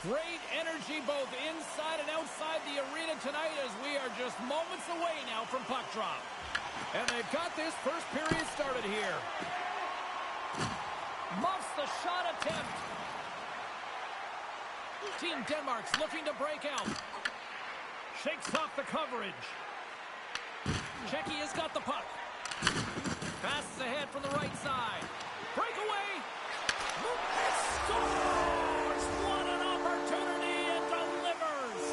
Great energy both inside and outside the arena tonight as we are just moments away now from puck drop. And they've got this first period started here. Muffs the shot attempt. Team Denmark's looking to break out. Shakes off the coverage. Czechia has got the puck. Passes ahead from the right side. Breakaway. Scores! What an opportunity and delivers.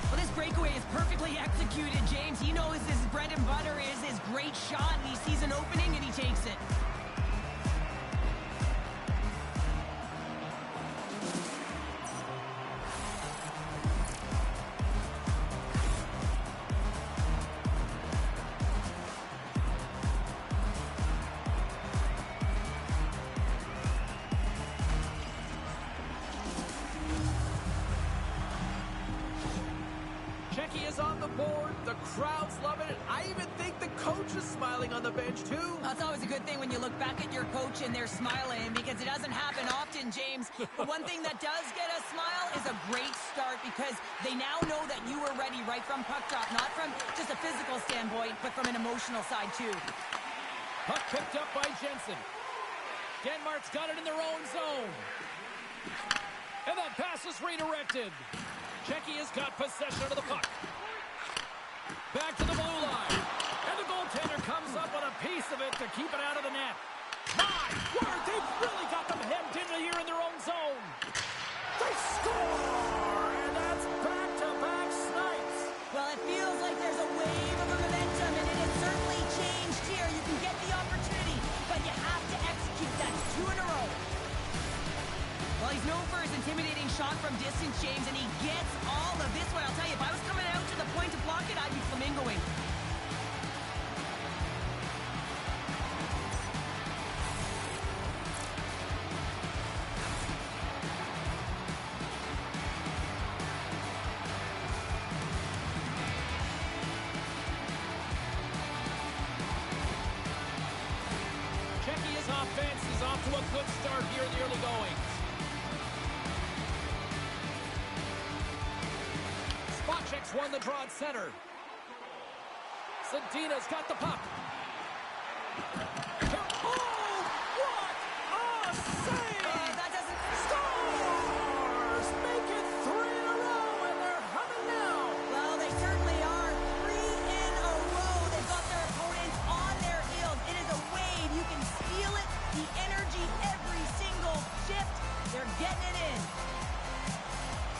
Well, this breakaway is perfectly executed, James. He knows his bread and butter is his great shot, and he sees an opening and he takes it. Is on the board. The crowd's loving it. I even think the coach is smiling on the bench, too. That's always a good thing when you look back at your coach and they're smiling, because it doesn't happen often, James. But one thing that does get a smile is a great start, because they now know that you were ready right from puck drop, not from just a physical standpoint, but from an emotional side, too. Puck picked up by Jensen. Denmark's got it in their own zone. And that pass is redirected. Czechia's got possession of the puck. Back to the blue line. And the goaltender comes up with a piece of it to keep it out of the net. My word, they've really got them hemmed in here in their own zone. They score! And that's back-to-back snipes. Well, it feels like there's a wave of momentum, and it has certainly changed here. You can get the opportunity, but you have to execute. That's 2 in a row. Well, he's known for his intimidating shot from distance, James, and he gets all of this one. I'll tell you, if I was coming out to the point to block it, I'd be flamingoing. Czechia's offense is off to a good start here in the early goings. Spacek's won the draw at center. Zadina's got the puck. Oh, what a save! That doesn't... Stars make it 3 in a row, and they're humming now. Well, they certainly are. 3 in a row. They've got their opponents on their heels. It is a wave. You can feel it. The energy, every single shift. They're getting it in.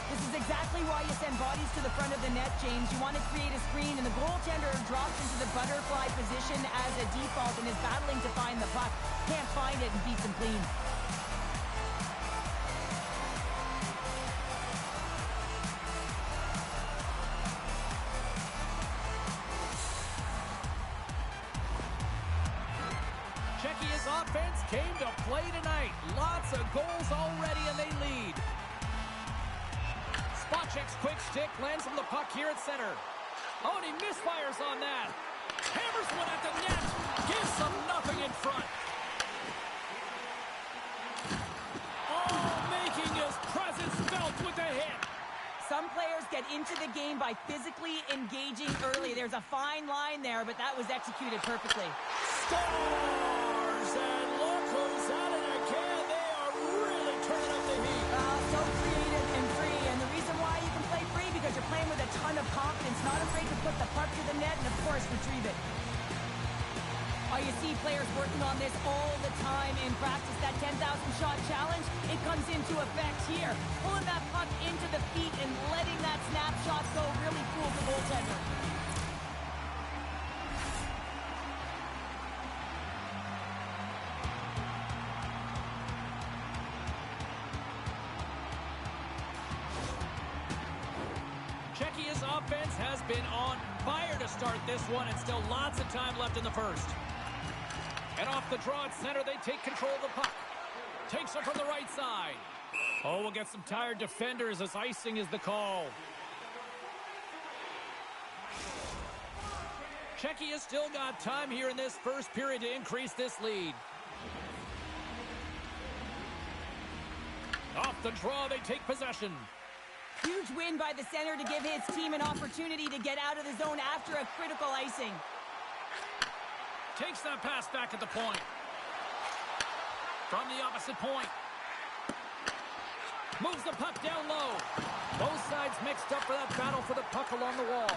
This is exactly why you send bodies to the front of the net, James. You want to create a screen, and the goaltender drops into the butterfly position as a default and is battling to find the puck. Can't find it and beats him clean. Czechia's offense came to play tonight. Lots of goals already, and they lead. Spacek's quick stick lands from the puck here at center. Oh, and he misfires on that. Hammers one at the net. Gives them nothing in front. Oh, making his presence felt with the hit. Some players get into the game by physically engaging early. There's a fine line there, but that was executed perfectly. Scores! And look who's at it again. They are really turning up the heat. So creative and free, and the reason why you can play free, because you're playing with a ton of confidence, not afraid to put the puck to the net and, of course, retrieve it. Oh, you see players working on this all the time in practice. That 10,000 shot challenge, it comes into effect here. Pulling that puck into the feet and letting that snapshot go really fools the goaltender. Czechia's offense has been on fire to start this one, and still lots of time left in the first. And off the draw at center, they take control of the puck. Takes it from the right side. Oh, we'll get some tired defenders as icing is the call. Czechia has still got time here in this first period to increase this lead. Off the draw, they take possession. Huge win by the center to give his team an opportunity to get out of the zone after a critical icing. Takes that pass back at the point. From the opposite point. Moves the puck down low. Both sides mixed up for that battle for the puck along the wall.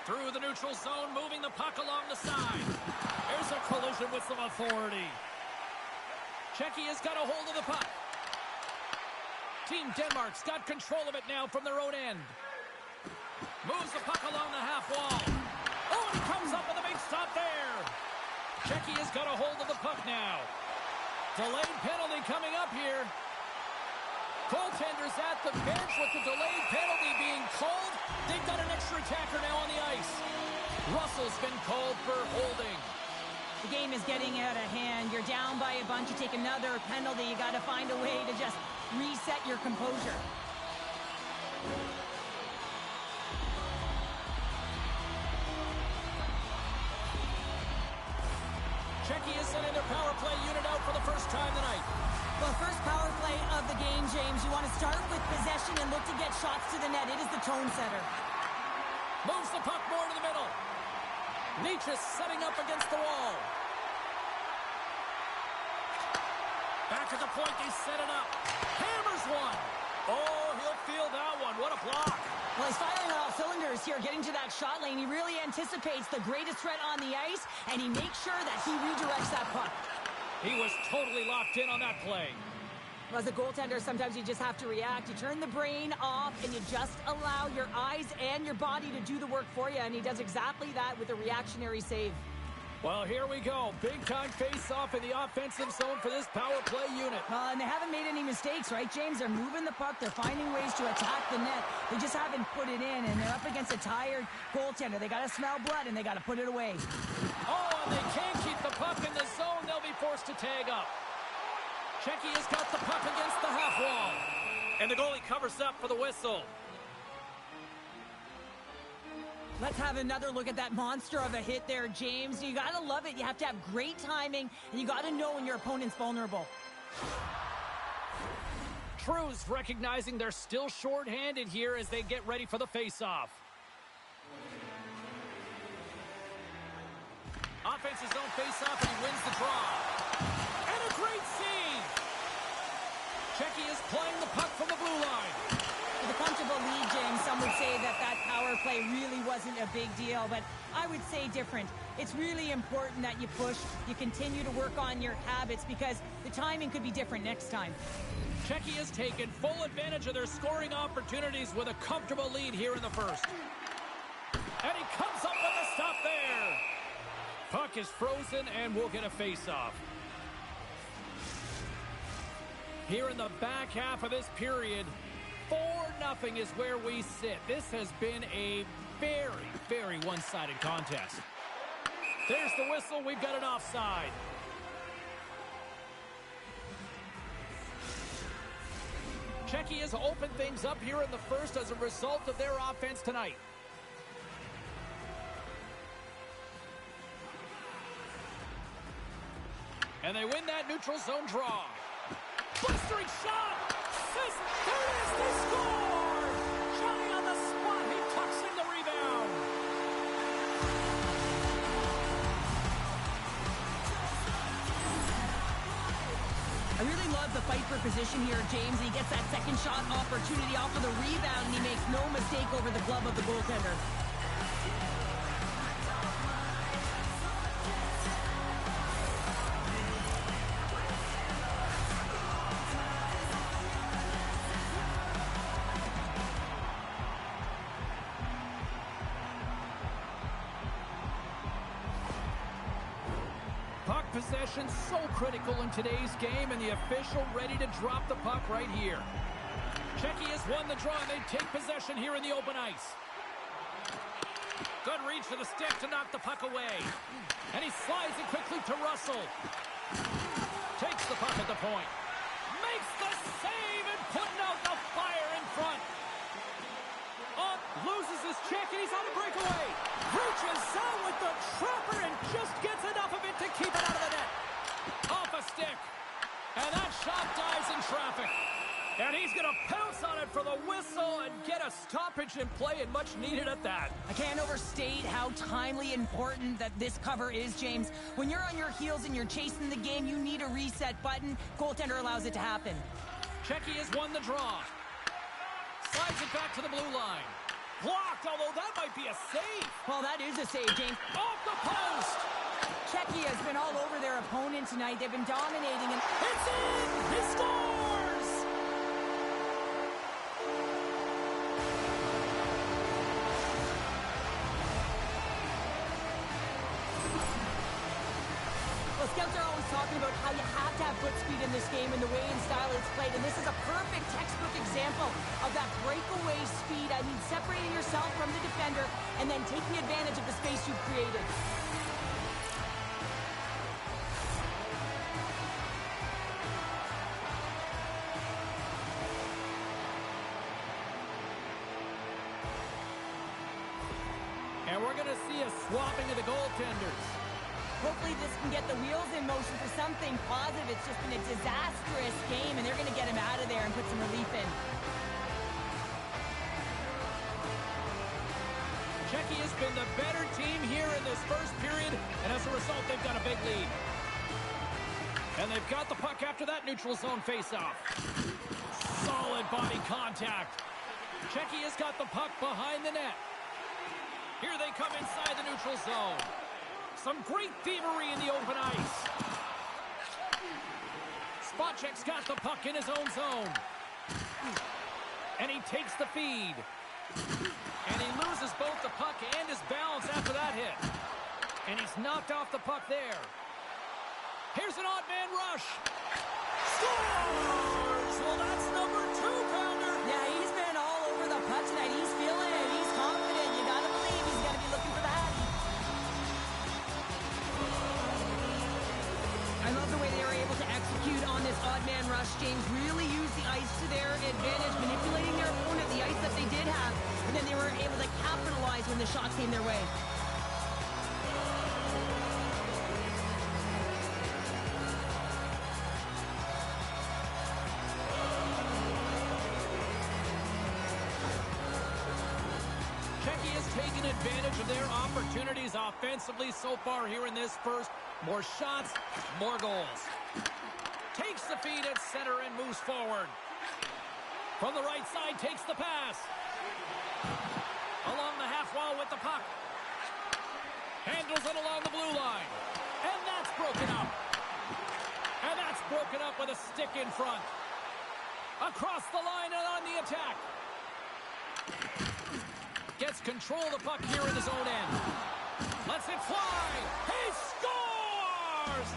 Through the neutral zone, moving the puck along the side. There's a collision with some authority. Czechia's got a hold of the puck. Team Denmark's got control of it now from their own end. Moves the puck along the half wall. Oh, and he comes up with a big stop there. Czechia's got a hold of the puck now. Delayed penalty coming up here. Goaltenders at the bench with the delayed penalty being called. They've got an extra attacker now on the ice. Russell's been called for holding. The game is getting out of hand. You're down by a bunch. You take another penalty. You got to find a way to just reset your composure. Czechia is sending their power play unit out for the first time tonight. Well, first power play of the game, James. You want to start with possession and look to get shots to the net. It is the tone setter. Moves the puck more to the middle. Nietzsche setting up against the wall. Back at the point, they set it up. Hammers one. Oh, he'll feel that one. What a block. Well, he's firing on all cylinders here, getting to that shot lane. He really anticipates the greatest threat on the ice, and he makes sure that he redirects that puck. He was totally locked in on that play. Well, as a goaltender, sometimes you just have to react. You turn the brain off, and you just allow your eyes and your body to do the work for you, and he does exactly that with a reactionary save. Well, here we go. Big-time face-off in the offensive zone for this power play unit. And they haven't made any mistakes, right, James? They're moving the puck. They're finding ways to attack the net. They just haven't put it in, and they're up against a tired goaltender. They got to smell blood, and they got to put it away. Oh, and they can't keep the puck in the zone. They'll be forced to tag up. Czechia's got the puck against the half wall. And the goalie covers up for the whistle. Let's have another look at that monster of a hit there, James. You got to love it. You have to have great timing, and you got to know when your opponent's vulnerable. Trues recognizing they're still short-handed here as they get ready for the face-off. Offense's own face-off, and he wins the draw. And a great save! Czechia is playing the puck from the blue line. With a comfortable lead, James, some would say that power play really wasn't a big deal, but I would say different. It's really important that you push, you continue to work on your habits, because the timing could be different next time. Czechia's taken full advantage of their scoring opportunities with a comfortable lead here in the first. And he comes up with a stop there. Puck is frozen, and we'll get a face-off. Here in the back half of this period, 4-0 is where we sit. This has been a very, very one-sided contest. There's the whistle. We've got an offside. Czechia has opened things up here in the first as a result of their offense tonight. And they win that neutral zone draw. Blistering shot! There it is! They score! Johnny on the spot. He tucks in the rebound. I really love the fight for position here, James. He gets that second shot opportunity off of the rebound, and he makes no mistake over the glove of the goaltender. Possession so critical in today's game, and the official ready to drop the puck right here. Czechia has won the draw, and they take possession here in the open ice. Good reach for the stick to knock the puck away. And he slides it quickly to Russell. Takes the puck at the point. Makes the save and putting out the fire in front. Up, loses his check, and he's on a breakaway. Reaches out. stoppage in play and much needed at that. I can't overstate how timely important that this cover is, James. When you're on your heels and you're chasing the game, you need a reset button. Goaltender allows it to happen. Checky has won the draw. Slides it back to the blue line. Blocked, although that might be a save. Well, that is a save, James. Off the post! Checky has been all over their opponent tonight. They've been dominating, and it's in! He scores! Well, scouts are always talking about how you have to have foot speed in this game and the way and style it's played, and this is a perfect textbook example of that breakaway speed. I mean, separating yourself from the defender and then taking advantage of the space you've created. And we're going to see a swapping of the goaltenders. Hopefully this can get the wheels in motion for something positive. It's just been a disastrous game, and they're going to get him out of there and put some relief in. Checky has been the better team here in this first period, and as a result, they've got a big lead. And they've got the puck after that neutral zone faceoff. Solid body contact. Checky has got the puck behind the net. Here they come inside the neutral zone. Some great thievery in the open ice. Spacek's got the puck in his own zone. And he takes the feed. And he loses both the puck and his balance after that hit. And he's knocked off the puck there. Here's an odd man rush. Scores! Well, that's number 2-pounder. Yeah, he's been all over the puck tonight. He's feeling it. He's confident. You gotta believe he's gonna be looking for the Hattie. I love the way they were able to execute on this odd man rush. James really used the ice to their advantage, manipulating their opponent, the ice that they did have, and then they were able to capitalize when the shots came their way. Checky has taken advantage of their opportunities offensively so far here in this first. More shots, more goals. Takes the feed at center and moves forward. From the right side, takes the pass. Along the half wall with the puck. Handles it along the blue line. And that's broken up. And that's broken up with a stick in front. Across the line and on the attack. Gets control of the puck here in his own end. Lets it fly. He scores!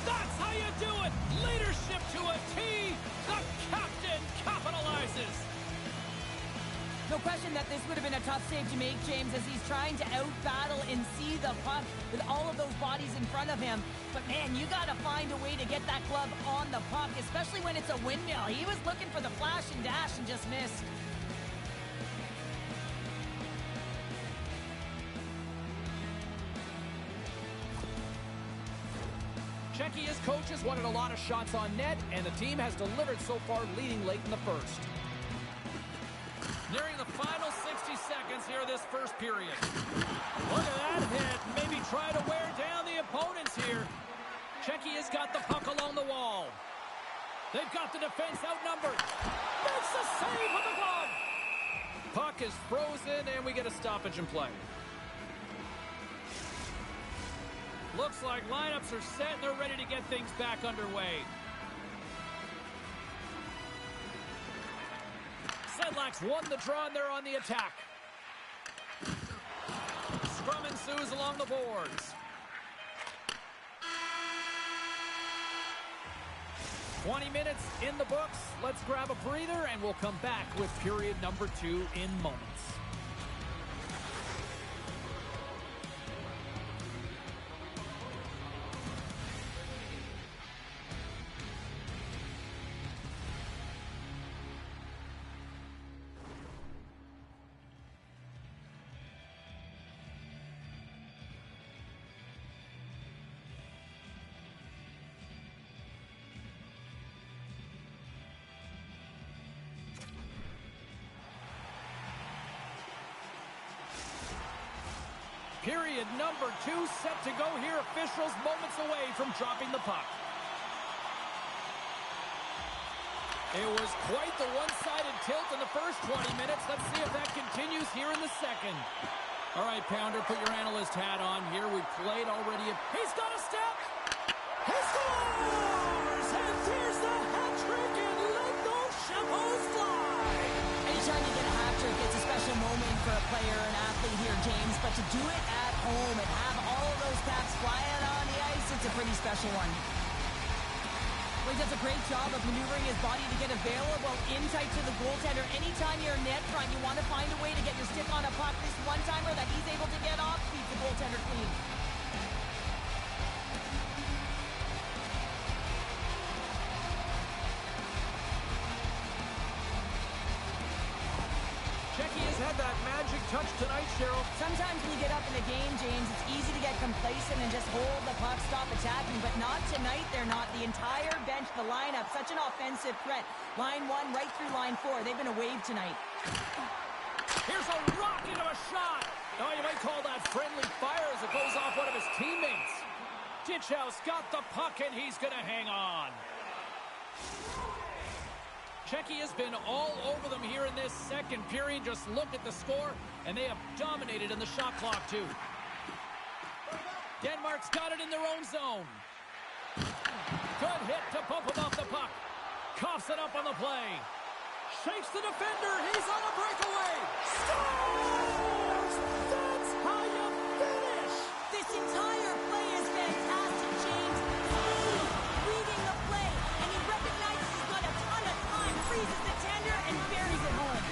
That's how you do it. Leadership to a T. The captain capitalizes. No question that this would have been a tough save to make, James, as he's trying to out-battle and see the puck with all of those bodies in front of him. But, man, you got to find a way to get that glove on the puck, especially when it's a windmill. He was looking for the flash and dash and just missed. Checky, his coaches, wanted a lot of shots on net, and the team has delivered so far, leading late in the first. Nearing the final 60 seconds here of this first period. Look at that hit. Maybe try to wear down the opponents here. Checky has got the puck along the wall. They've got the defense outnumbered. Makes the save with the glove. Puck is frozen, and we get a stoppage in play. Looks like lineups are set and they're ready to get things back underway. Sedlak's won the draw and they're on the attack. Scrum ensues along the boards. 20 minutes in the books. Let's grab a breather and we'll come back with period number 2 in moments. Period number 2 set to go here. Officials moments away from dropping the puck. It was quite the one-sided tilt in the first 20 minutes. Let's see if that continues here in the second. All right, Pounder, put your analyst hat on here. We've played already. He's got a step. He scores! And there's the hat trick, and let those chapeaus fly. Anytime you get a hat trick, it's a special moment for a player, an athlete here, James. But to do it at home and have all of those caps flying on the ice, it's a pretty special one. Well, he does a great job of maneuvering his body to get available in tight to the goaltender. Anytime you're net front, you want to find a way to get your stick on a puck. This one-timer that he's able to get off keeps the goaltender clean. Shecky has had that magic touch tonight, Cheryl. Sometimes when you get up in a game, James, it's easy to get complacent and just hold the puck, stop attacking, but not tonight. They're not. The entire bench, the lineup, such an offensive threat. Line 1 right through line 4. They've been a wave tonight. Here's a rocket of a shot. Oh, you might call that friendly fire as it goes off one of his teammates. Ditchhouse got the puck, and he's going to hang on. Shecky has been all over them here in this second period. Just look at the score, and they have dominated in the shot clock, too. Denmark's got it in their own zone. Good hit to bump him off the puck. Coughs it up on the play. Shakes the defender. He's on a breakaway. Scores! That's how you finish! This entire play is fantastic, James. He's reading the play, and he recognizes he's got a ton of time, freezes the tender, and buries it home.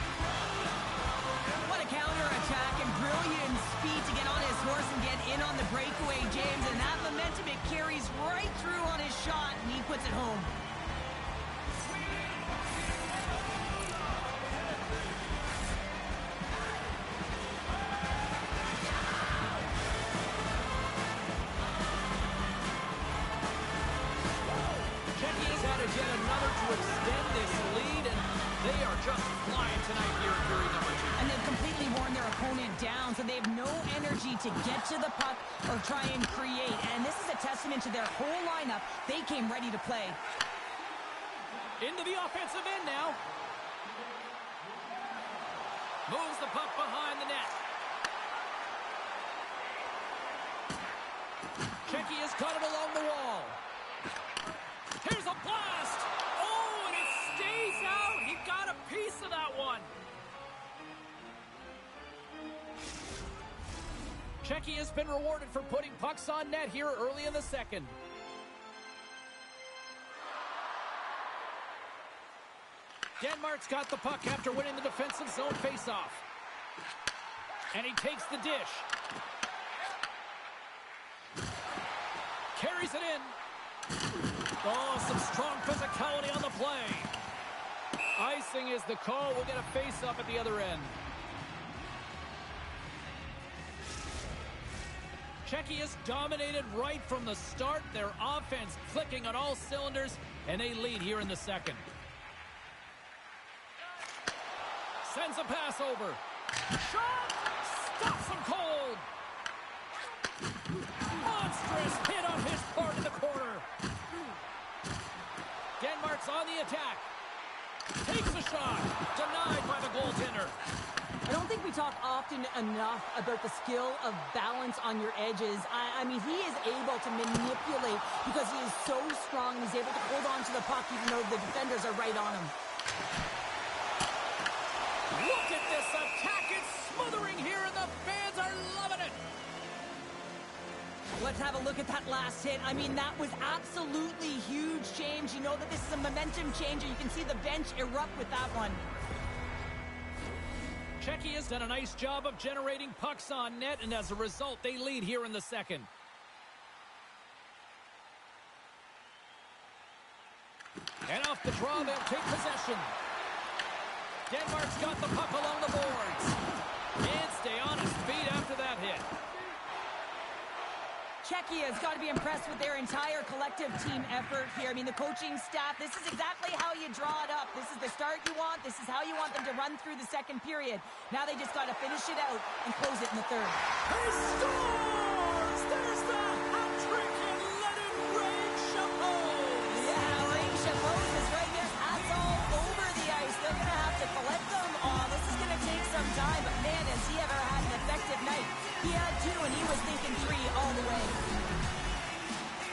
What a counter-attack and brilliant speed to get on his horse and get in on the breakaway, James. And that momentum, it carries right through on his shot, and he puts it home. Yet another to extend this lead, and they are just flying tonight here in period number 2. And they've completely worn their opponent down, so they have no energy to get to the puck or try and create. And this is a testament to their whole lineup. They came ready to play. Into the offensive end now. Moves the puck behind the net. Shecky has cut it along the wall. Here's a blast! Oh, and it stays out! He got a piece of that one! Shecky has been rewarded for putting pucks on net here early in the second. Denmark's got the puck after winning the defensive zone faceoff. And he takes the dish. Carries it in. Oh, some strong physicality on the play. Icing is the call. We'll get a face-up at the other end. Shecky has dominated right from the start. Their offense clicking on all cylinders, and they lead here in the second. Sends a pass over. Shot! Stops him cold! Monstrous hit on his part in the corner. Denmark's on the attack. Takes a shot. Denied by the goaltender. I don't think we talk often enough about the skill of balance on your edges. I mean, he is able to manipulate because he is so strong. He's able to hold on to the puck even though the defenders are right on him. Look at this attack. It's smothering here, and the fans are loving it. Let's have a look at that last hit. I mean, that was absolutely huge, James. You know that this is a momentum changer. You can see the bench erupt with that one. Shecky has done a nice job of generating pucks on net, and as a result, they lead here in the second. And off the draw, they'll take possession. Denmark's got the puck along the boards. And stay on his feet after that hit. Czechia has got to be impressed with their entire collective team effort here. I mean, the coaching staff, this is exactly how you draw it up. This is the start you want. This is how you want them to run through the second period. Now they just got to finish it out and close it in the third. He scores! There's the hat trick and let it rain Chapeau! Yeah, rain Chapeau is right there. Hats all over the ice. They're going to have to collect them all. This is going to take some time, but man, has he ever had an effective night. He had 2, and he was thinking 3 all the way.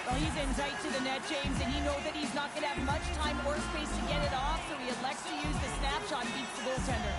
Well, he's in tight to the net, James, and he knows that he's not going to have much time or space to get it off, so he elects to use the snapshot and beats the goaltender.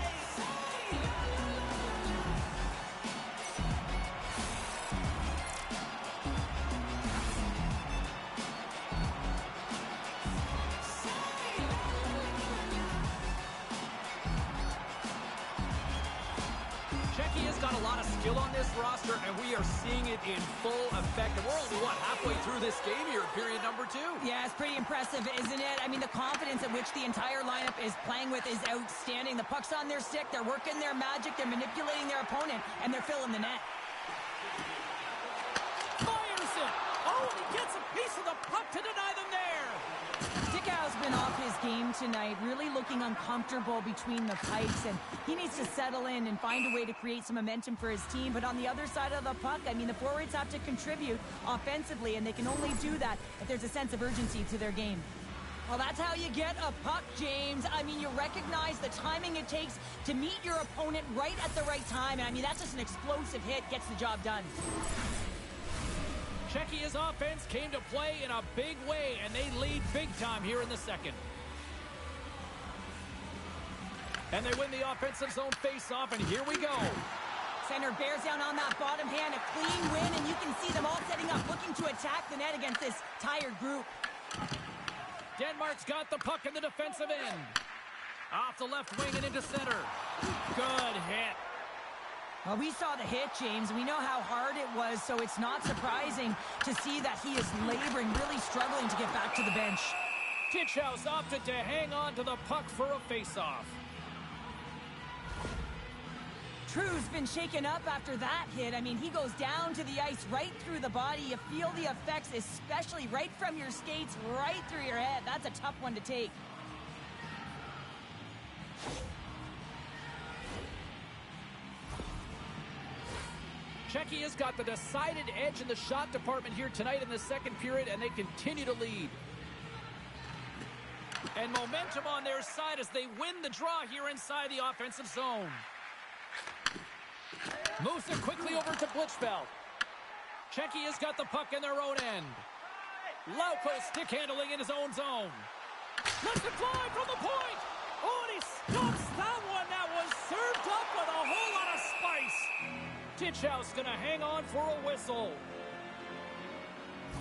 Czechia's got a lot of skill on this roster, and we are seeing it in full effect. And we're only, halfway through this game here, period number 2. Yeah, it's pretty impressive, isn't it? I mean, the confidence at which the entire lineup is playing with is outstanding. The puck's on their stick, they're working their magic, they're manipulating their opponent, and they're filling the net. Fires it! Oh, and he gets a piece of the puck to deny them there! Dickau's been off his game tonight, really looking uncomfortable between the pipes, and he needs to settle in and find a way to create some momentum for his team. But on the other side of the puck, I mean, the forwards have to contribute offensively, and they can only do that if there's a sense of urgency to their game. Well, that's how you get a puck, James. I mean, you recognize the timing it takes to meet your opponent right at the right time, and I mean, that's just an explosive hit, gets the job done. Czechia's offense came to play in a big way, and they lead big time here in the second. And they win the offensive zone face-off, and here we go. Center bears down on that bottom hand, a clean win, and you can see them all setting up, looking to attack the net against this tired group. Denmark's got the puck in the defensive end. Off the left wing and into center. Good hit. Well, we saw the hit, James. We know how hard it was, so it's not surprising to see that he is laboring, really struggling to get back to the bench. Titchhouse opted to hang on to the puck for a face-off. True's been shaken up after that hit. I mean, he goes down to the ice right through the body. You feel the effects, especially right from your skates, right through your head. That's a tough one to take. Czechia's got the decided edge in the shot department here tonight in the second period, and they continue to lead. And momentum on their side as they win the draw here inside the offensive zone. Moves it quickly over to Blichfeld. Czechia's got the puck in their own end. Lauko stick handling in his own zone. Lets it fly from the point. Oh, and he stops that one. That was served up with a whole lot of spice. Titchhouse gonna hang on for a whistle.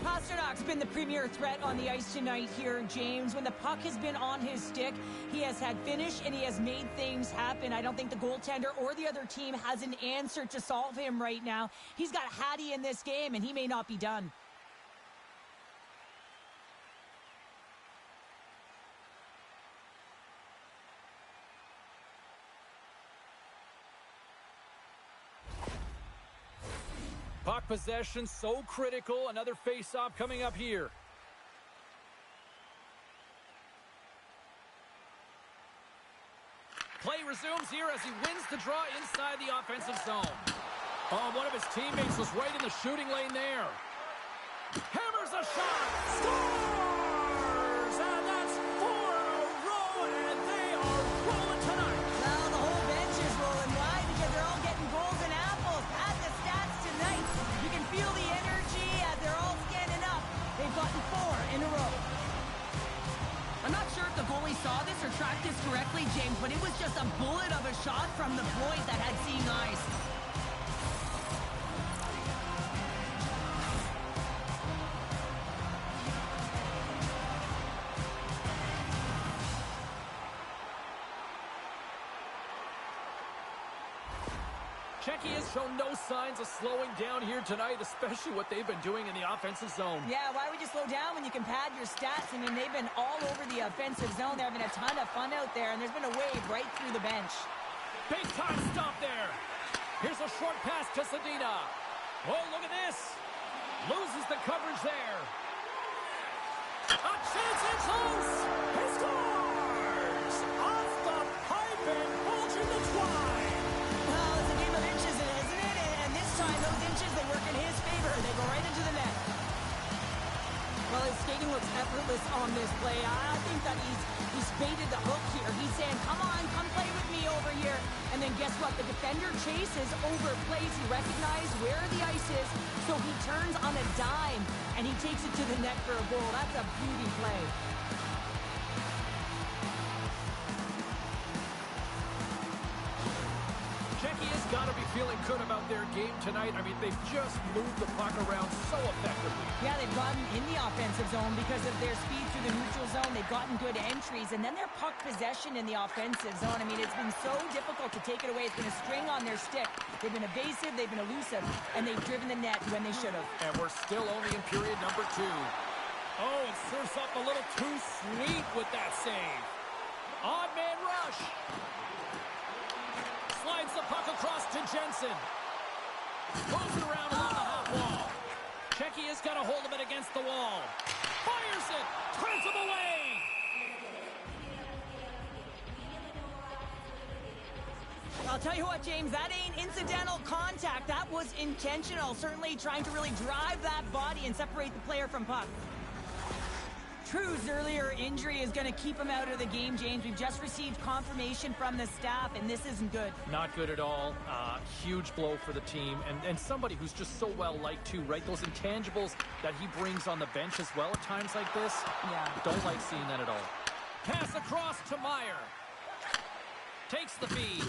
Pasternak's been the premier threat on the ice tonight here, James. When the puck has been on his stick, he has had finish and he has made things happen. I don't think the goaltender or the other team has an answer to solve him right now. He's got Hattie in this game, and he may not be done. Puck possession so critical. Another face-off coming up here. Play resumes here as he wins the draw inside the offensive zone. Oh, one of his teammates was right in the shooting lane there. Hammers a shot. Scores! And that's 4 in a row, and they are rolling tonight. Well, the whole bench is rolling. Why? Because they're all getting goals and apples. Add the stats tonight. You can feel the energy as they're all standing up. They've gotten 4 in a row. I'm not sure if the goalie saw this or tracked this correctly, James, but it was just a bullet of a shot from the point that had seen eyes. Czechia has shown no signs of slowing down here tonight, especially what they've been doing in the offensive zone. Yeah, why would you slow down when you can pad your stats? I mean, they've been all over the offensive zone. They're having a ton of fun out there, and there's been a wave right through the bench. Big time stop there. Here's a short pass to Zadina. Oh, look at this. Loses the coverage there. A chance and close. He scores! Off the pipe and bulging the twine. Well, it's a game of inches, isn't it? And this time, those inches, they work in his favor. They go right into the net. Well, his skating looks effortless on this play. I think that he's baited the hook here. He's saying, come on, come play with me over here. And then guess what? The defender chases, overplays. He recognizes where the ice is, so he turns on a dime, and he takes it to the net for a goal. That's a beauty play. Czechia has got to be feeling good about their game tonight. I mean, they've just moved the puck around so effectively. Yeah, they've gotten in the offensive zone because of their speed through the neutral zone. They've gotten good entries, and then their puck possession in the offensive zone. I mean, it's been so difficult to take it away. It's been a string on their stick. They've been evasive, they've been elusive, and they've driven the net when they should have. And we're still only in period number 2. Oh, and serves up a little too sweet with that save. Odd man rush. Slides the puck across to Jensen. Throws it around along the half wall. Czechia's got a hold of it against the wall. Fires it. Turns him away. I'll tell you what, James, that ain't incidental contact. That was intentional. Certainly trying to really drive that body and separate the player from puck. True's earlier injury is going to keep him out of the game, James. We've just received confirmation from the staff, and this isn't good. Not good at all. Huge blow for the team, and somebody who's just so well-liked too, right? Those intangibles that he brings on the bench as well at times like this. Yeah. Don't like seeing that at all. Pass across to Meyer. Takes the feed.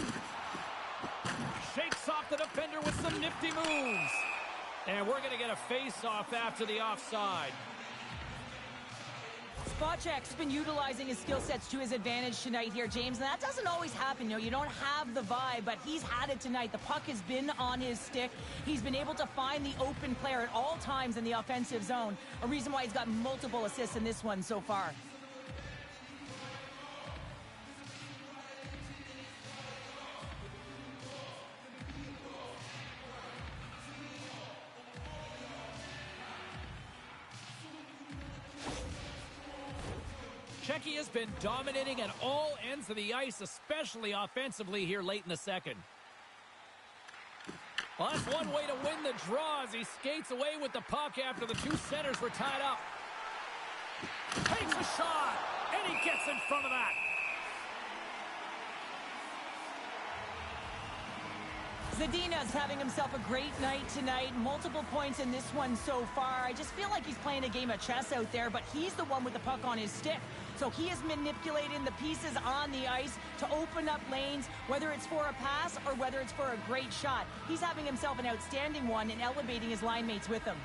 Shakes off the defender with some nifty moves. And we're going to get a face-off after the offside. Spacek's been utilizing his skill sets to his advantage tonight here, James, and that doesn't always happen. You know, you don't have the vibe, but he's had it tonight. The puck has been on his stick. He's been able to find the open player at all times in the offensive zone, a reason why he's got multiple assists in this one so far. Czechia has been dominating at all ends of the ice, especially offensively here late in the second. Well, that's one way to win the draw as he skates away with the puck after the two centers were tied up. Takes a shot, and he gets in front of that. Zadina's having himself a great night tonight. Multiple points in this one so far. I just feel like he's playing a game of chess out there, but he's the one with the puck on his stick. So he is manipulating the pieces on the ice to open up lanes, whether it's for a pass or whether it's for a great shot. He's having himself an outstanding one and elevating his line mates with him.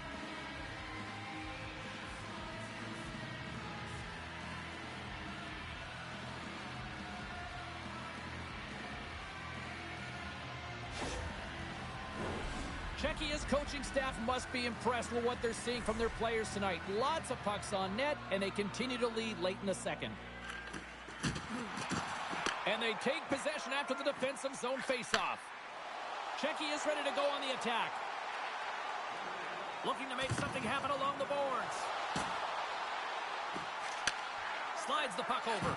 Czechia's coaching staff must be impressed with what they're seeing from their players tonight. Lots of pucks on net, and they continue to lead late in the second. And they take possession after the defensive zone faceoff. Czechia's ready to go on the attack. Looking to make something happen along the boards. Slides the puck over.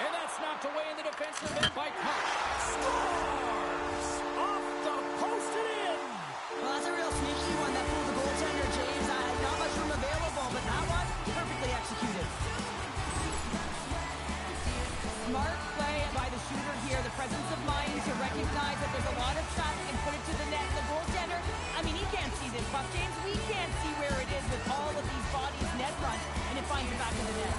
And that's knocked away in the defensive end by Koch. Scores! Off the post and in! Well, that's a real sneaky one that pulled the goaltender, James. Not much room available, but that one, perfectly executed. Smart play by the shooter here. The presence of mind to recognize that there's a lot of traffic and put it to the net. The goaltender, I mean, he can't see this puck, James. We can't see where it is with all of these bodies net front, and it finds it back in the net.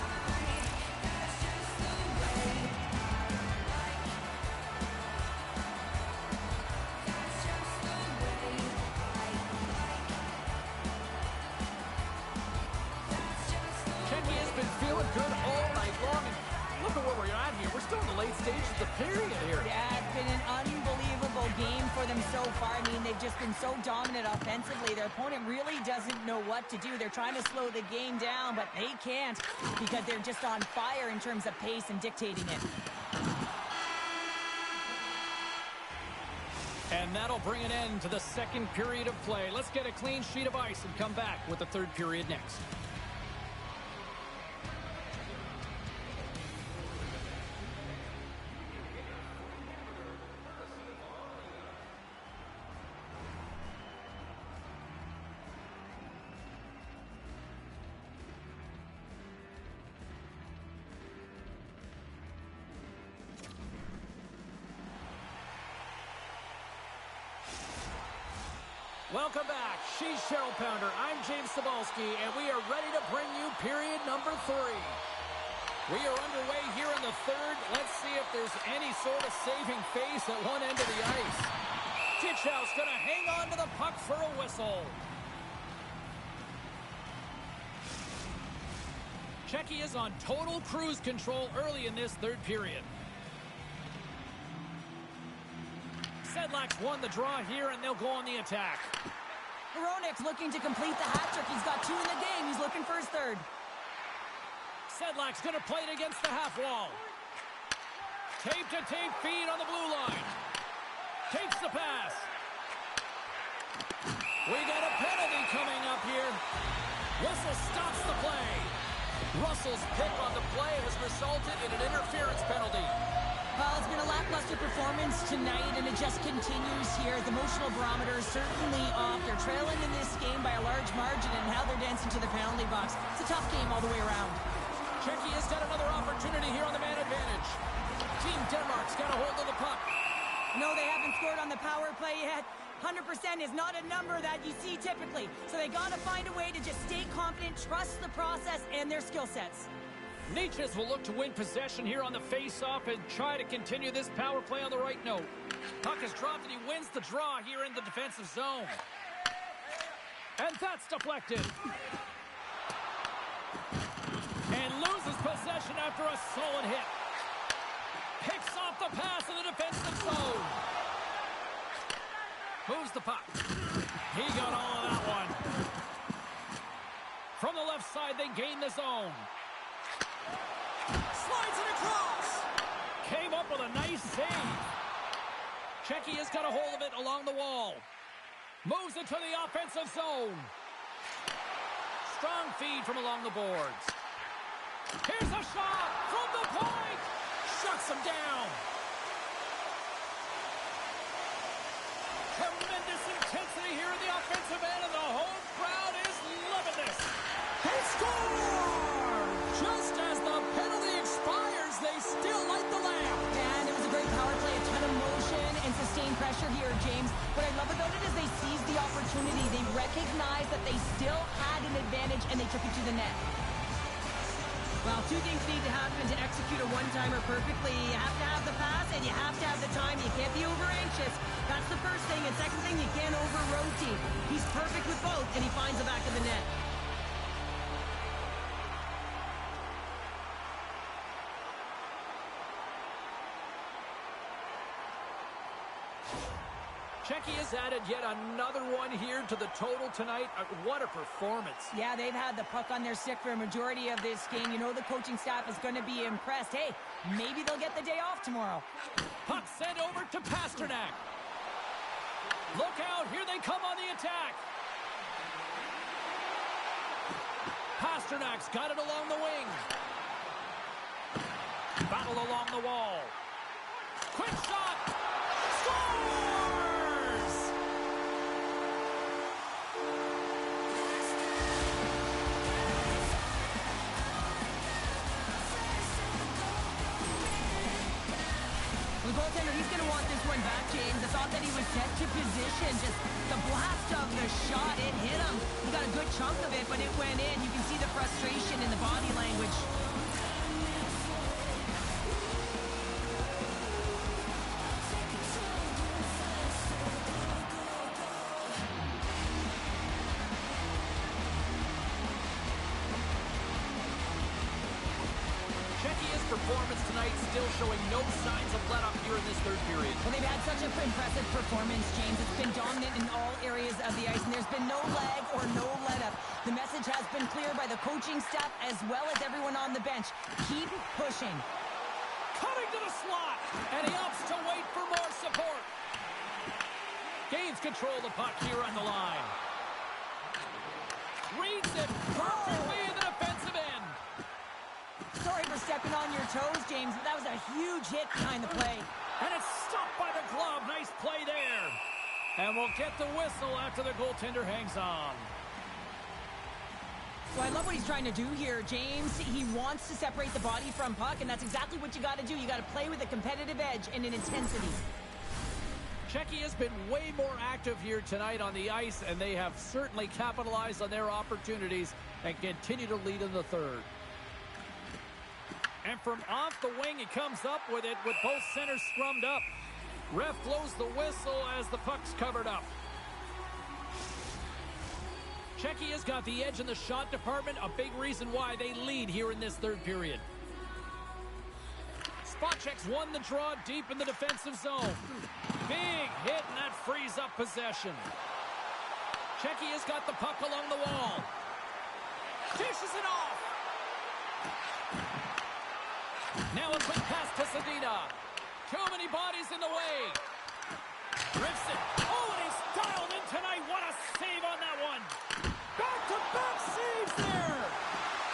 Good all night long, and look at where we're at here. We're still in the late stages of the period here. Yeah, it's been an unbelievable game for them so far. I mean, they've just been so dominant offensively. Their opponent really doesn't know what to do. They're trying to slow the game down, but they can't because they're just on fire in terms of pace and dictating it. And And that'll bring an end to the second period of play. Let's get a clean sheet of ice and come back with the third period next. Welcome back. She's Cheryl Pounder. I'm James Cybulski, and we are ready to bring you period number 3. We are underway here in the third. Let's see if there's any sort of saving face at one end of the ice. Ditchhouse going to hang on to the puck for a whistle. Checky is on total cruise control early in this third period. Sedlak's won the draw here, and they'll go on the attack. Hronek's looking to complete the hat trick. He's got 2 in the game. He's looking for his third. Sedlak's going to play it against the half wall. Tape-to-tape feed on the blue line. Takes the pass. We got a penalty coming up here. Whistle stops the play. Russell's pick on the play has resulted in an interference penalty. Well, it's been a lackluster performance tonight, and it just continues here. The emotional barometer is certainly off. They're trailing in this game by a large margin, and how they're dancing to the penalty box. It's a tough game all the way around. Checky has got another opportunity here on the man advantage. Team Denmark's got a hold of the puck. No, they haven't scored on the power play yet. 100% is not a number that you see typically. So they got to find a way to just stay confident, trust the process, and their skill sets. Neches will look to win possession here on the face-off and try to continue this power play on the right note. Puck is dropped and he wins the draw here in the defensive zone. And that's deflected. And loses possession after a solid hit. Picks off the pass in the defensive zone. Moves the puck. He got all of that one. From the left side, they gain the zone. Slides it across. Came up with a nice save. Checky has got a hold of it along the wall. Moves it to the offensive zone. Strong feed from along the boards. Here's a shot from the point. Shuts him down. Tremendous intensity here in the offensive end, and the home crowd is loving this. They score! Just as the penalty expires, they still light the lamp. And it was a great power play, a ton of motion and sustained pressure here, James. What I love about it is they seized the opportunity. They recognized that they still had an advantage, and they took it to the net. Well, 2 things need to happen to execute a one-timer perfectly. You have to have the pass, and you have to have the time. You can't be over-anxious. That's the first thing. And second thing, you can't over-rotate. He's perfect with both, and he finds the back of the net. Checky has added yet another one here to the total tonight. What a performance. Yeah, they've had the puck on their stick for a majority of this game. You know the coaching staff is going to be impressed. Hey, maybe they'll get the day off tomorrow. Puck sent over to Pasternak. Look out, here they come on the attack. Pasternak's got it along the wing. Battle along the wall. Quick shot. Scores! The goaltender, he's going to want this one back, James. I thought that he was set to position. Just the blast of the shot, it hit him. He got a good chunk of it, but it went in. You can see the frustration in the body language. Performance tonight still showing no signs of let-up here in this third period. Well, they've had such an impressive performance, James. It's been dominant in all areas of the ice, and there's been no lag or no let-up. The message has been clear by the coaching staff as well as everyone on the bench. Keep pushing. Coming to the slot, and he opts to wait for more support. Gains control of the puck here on the line. Reads it perfectly in the defensive end. Sorry for stepping on your toes, James, but that was a huge hit behind the play. And it's stopped by the glove. Nice play there. And we'll get the whistle after the goaltender hangs on. Well, I love what he's trying to do here, James. He wants to separate the body from puck, and that's exactly what you got to do. You got to play with a competitive edge and an intensity. Czechia has been way more active here tonight on the ice, and they have certainly capitalized on their opportunities and continue to lead in the third. And from off the wing, he comes up with it with both centers scrummed up. Ref blows the whistle as the puck's covered up. Czechia's got the edge in the shot department, a big reason why they lead here in this third period. Spacek's won the draw deep in the defensive zone. Big hit, and that frees up possession. Czechia's got the puck along the wall. Dishes it off. Now a quick pass to Zadina. Too many bodies in the way. Rips it. Oh, and he's dialed in tonight. What a save on that one. Back-to-back saves there.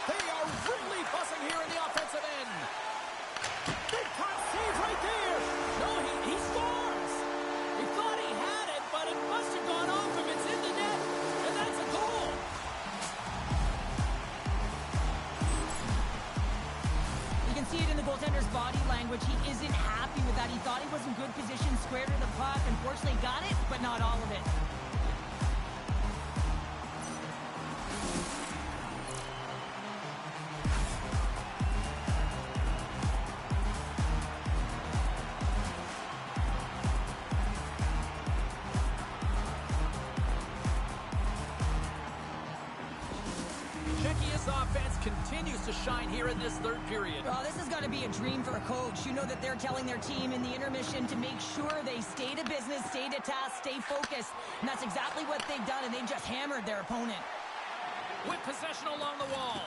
They are really buzzing here in the offensive end. Big-time save right there. No, he scores. He thought he had it, but it must have gone off him. It's in the net, and that's a goal. You can see it in the goaltender's body language. He isn't happy with that. He thought he was in good position, square to the puck. Unfortunately, got it, but not all of it. Offense continues to shine here in this third period. Well, this has got to be a dream for a coach. You know that they're telling their team in the intermission to make sure they stay to business, stay to task, stay focused. And that's exactly what they've done, and they've just hammered their opponent. With possession along the wall.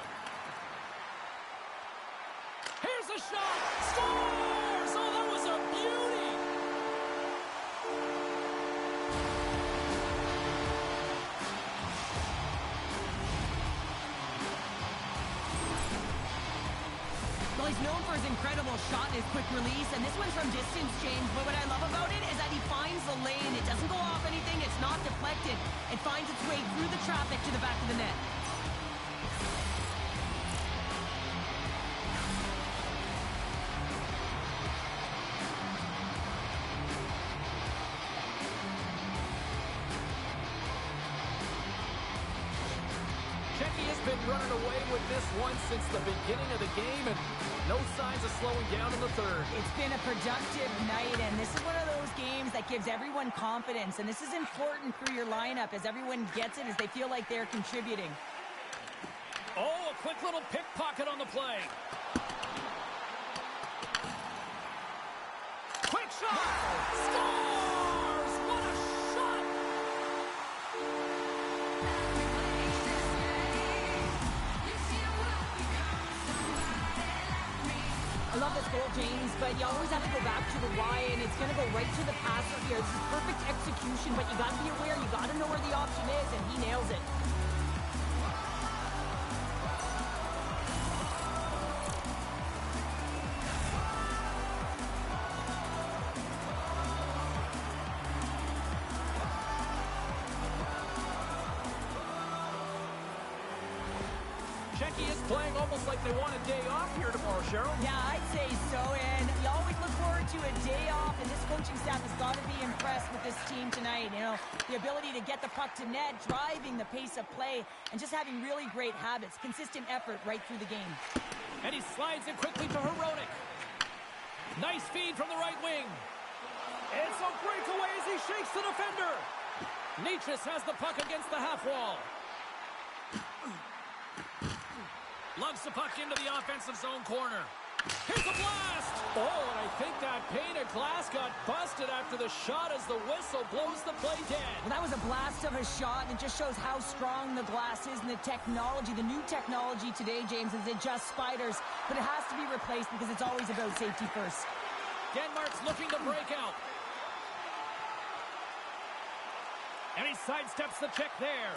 Here's a shot. Scores! Oh, that was a beauty. Well, he's known for his incredible shot and his quick release, and this one's from distance, James. But what I love about it is that he finds the lane. It doesn't go off anything. It's not deflected. It finds its way through the traffic to the back of the net. Czechia's been running away with this one since the beginning of the game, and no signs of slowing down in the third. It's been a productive night, and this is one of those games that gives everyone confidence, and this is important for your lineup as everyone gets it, as they feel like they're contributing. Oh, a quick little pickpocket on the play. Quick shot! Scores! What a shot! I love this goal, James, but you always have to go back to the why, and it's going to go right to the passer here. This is perfect execution, but you got to be aware. You got to know where the option is, and he nails it. Czechia is playing almost like they want a day off here tomorrow, Cheryl. Yeah, I'd say so, and you always look forward to a day off, and this coaching staff has got to be impressed with this team tonight. You know, the ability to get the puck to net, driving the pace of play, and just having really great habits, consistent effort right through the game. And he slides it quickly to Hronek. Nice feed from the right wing. It's a breakaway as he shakes the defender. Necas has the puck against the half wall. Lugs the puck into the offensive zone corner. Here's a blast! Oh, and I think that pane of glass got busted after the shot as the whistle blows the play dead. Well, that was a blast of a shot, and it just shows how strong the glass is and the technology. The new technology today, James, is it just spiders, but it has to be replaced because it's always about safety first. Denmark's looking to break out. And he sidesteps the check there.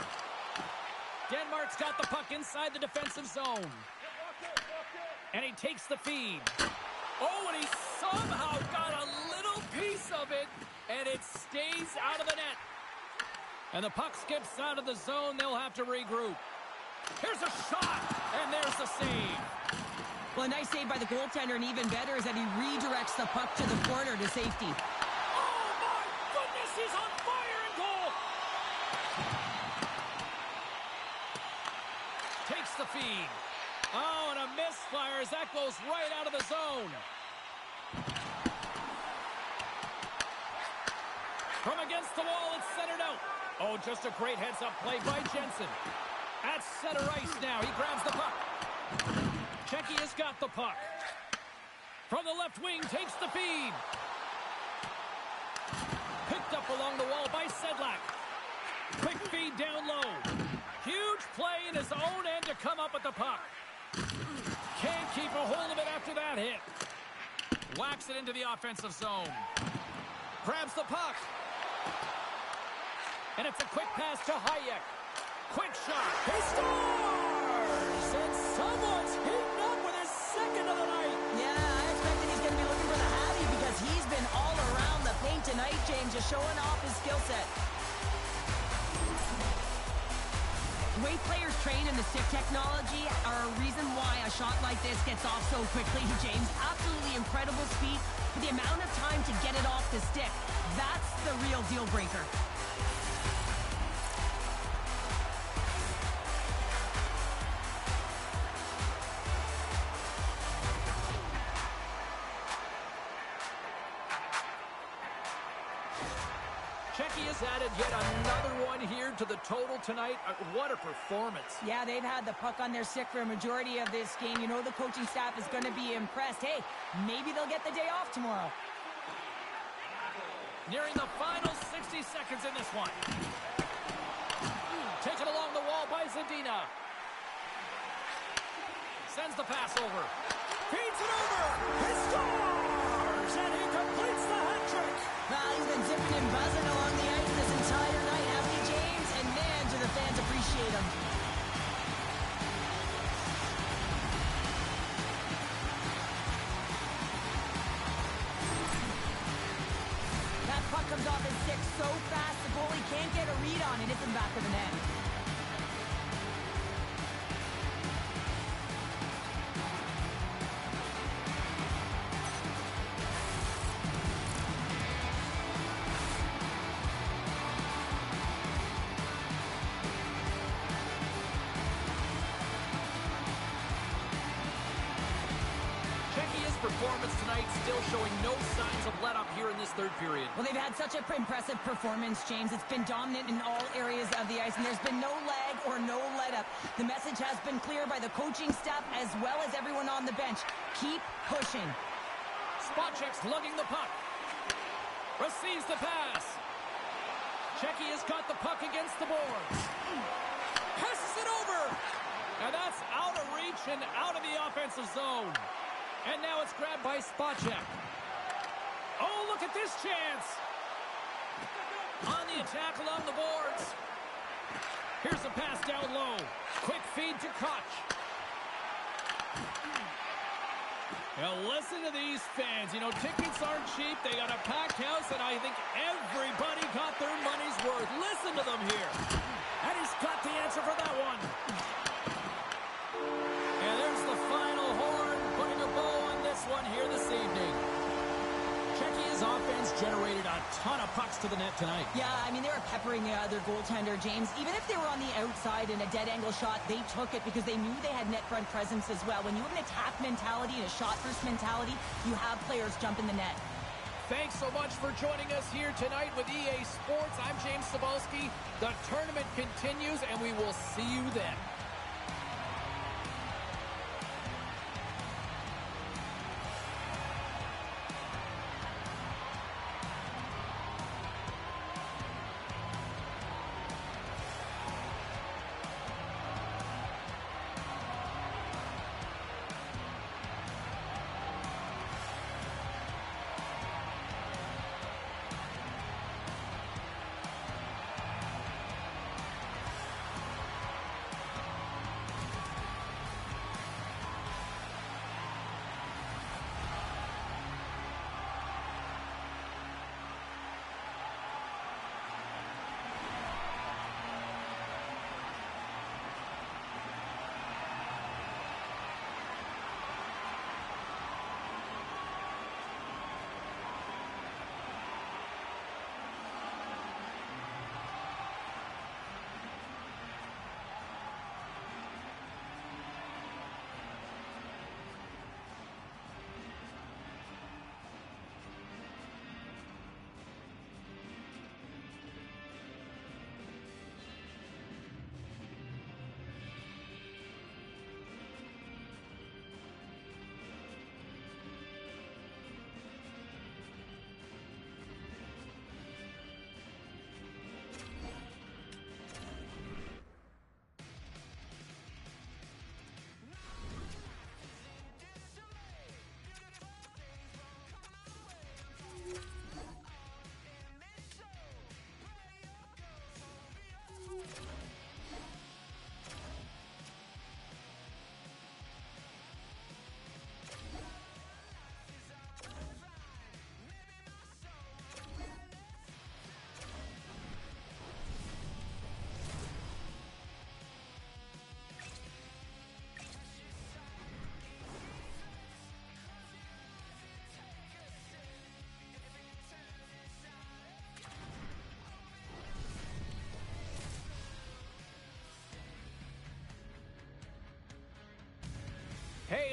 Denmark's got the puck inside the defensive zone. And he takes the feed. Oh, and he somehow got a little piece of it, and it stays out of the net. And the puck skips out of the zone. They'll have to regroup. Here's a shot, and there's the save. Well, a nice save by the goaltender, and even better is that he redirects the puck to the corner to safety. Oh, my goodness, he's on fire in goal. Takes the feed. Oh, and a misfire as that goes right out of the zone. From against the wall, it's centered out. Oh, just a great heads-up play by Jensen. At center ice now, he grabs the puck. Checky has got the puck. From the left wing, takes the feed. Picked up along the wall by Sedlak. Quick feed down low. Huge play in his own end to come up with the puck. Can't keep a hold of it after that hit. Whacks it into the offensive zone. Grabs the puck. And it's a quick pass to Hayek. Quick shot. He scores! And someone's heating up with his second of the night. Yeah, I expect that he's going to be looking for the Hattie because he's been all around the paint tonight, James, just showing off his skill set. The way players train in the stick technology are a reason why a shot like this gets off so quickly, James. Absolutely incredible speed, but the amount of time to get it off the stick, that's the real deal breaker. Checky has added yet another one here to the total tonight. What a performance. Yeah, they've had the puck on their stick for a majority of this game. You know the coaching staff is going to be impressed. Hey, maybe they'll get the day off tomorrow. Nearing the final 60 seconds in this one. Taken along the wall by Zadina. Sends the pass over. Feeds it over. He scores! And he completes the hat trick. Well, he's been zipping and buzzing along the ice this entire night, hasn't he, James? And man, do the fans appreciate him. That puck comes off his stick so fast, the goalie can't get a read on it. It's in the back of the net. Performance tonight still showing no signs of let up here in this third period. Well, they've had such an impressive performance, James. It's been dominant in all areas of the ice, and there's been no lag or no let up. The message has been clear by the coaching staff as well as everyone on the bench. Keep pushing. Spacek's lugging the puck. Receives the pass. Checky has got the puck against the boards. Passes it over. And that's out of reach and out of the offensive zone. And now it's grabbed by Spacek. Oh, look at this chance. On the attack along the boards. Here's a pass down low. Quick feed to Koch. Now listen to these fans. You know, tickets aren't cheap. They got a packed house, and I think everybody got their money's worth. Listen to them here. And he's got the answer for that one. And there's the final horn, putting a bow on this one here this evening. Czechya's offense generated a ton of pucks to the net tonight. Yeah, I mean, they were peppering their goaltender, James. Even if they were on the outside in a dead angle shot, they took it because they knew they had net front presence as well. When you have an attack mentality and a shot-first mentality, you have players jump in the net. Thanks so much for joining us here tonight with EA Sports. I'm James Cybulski. The tournament continues, and we will see you then.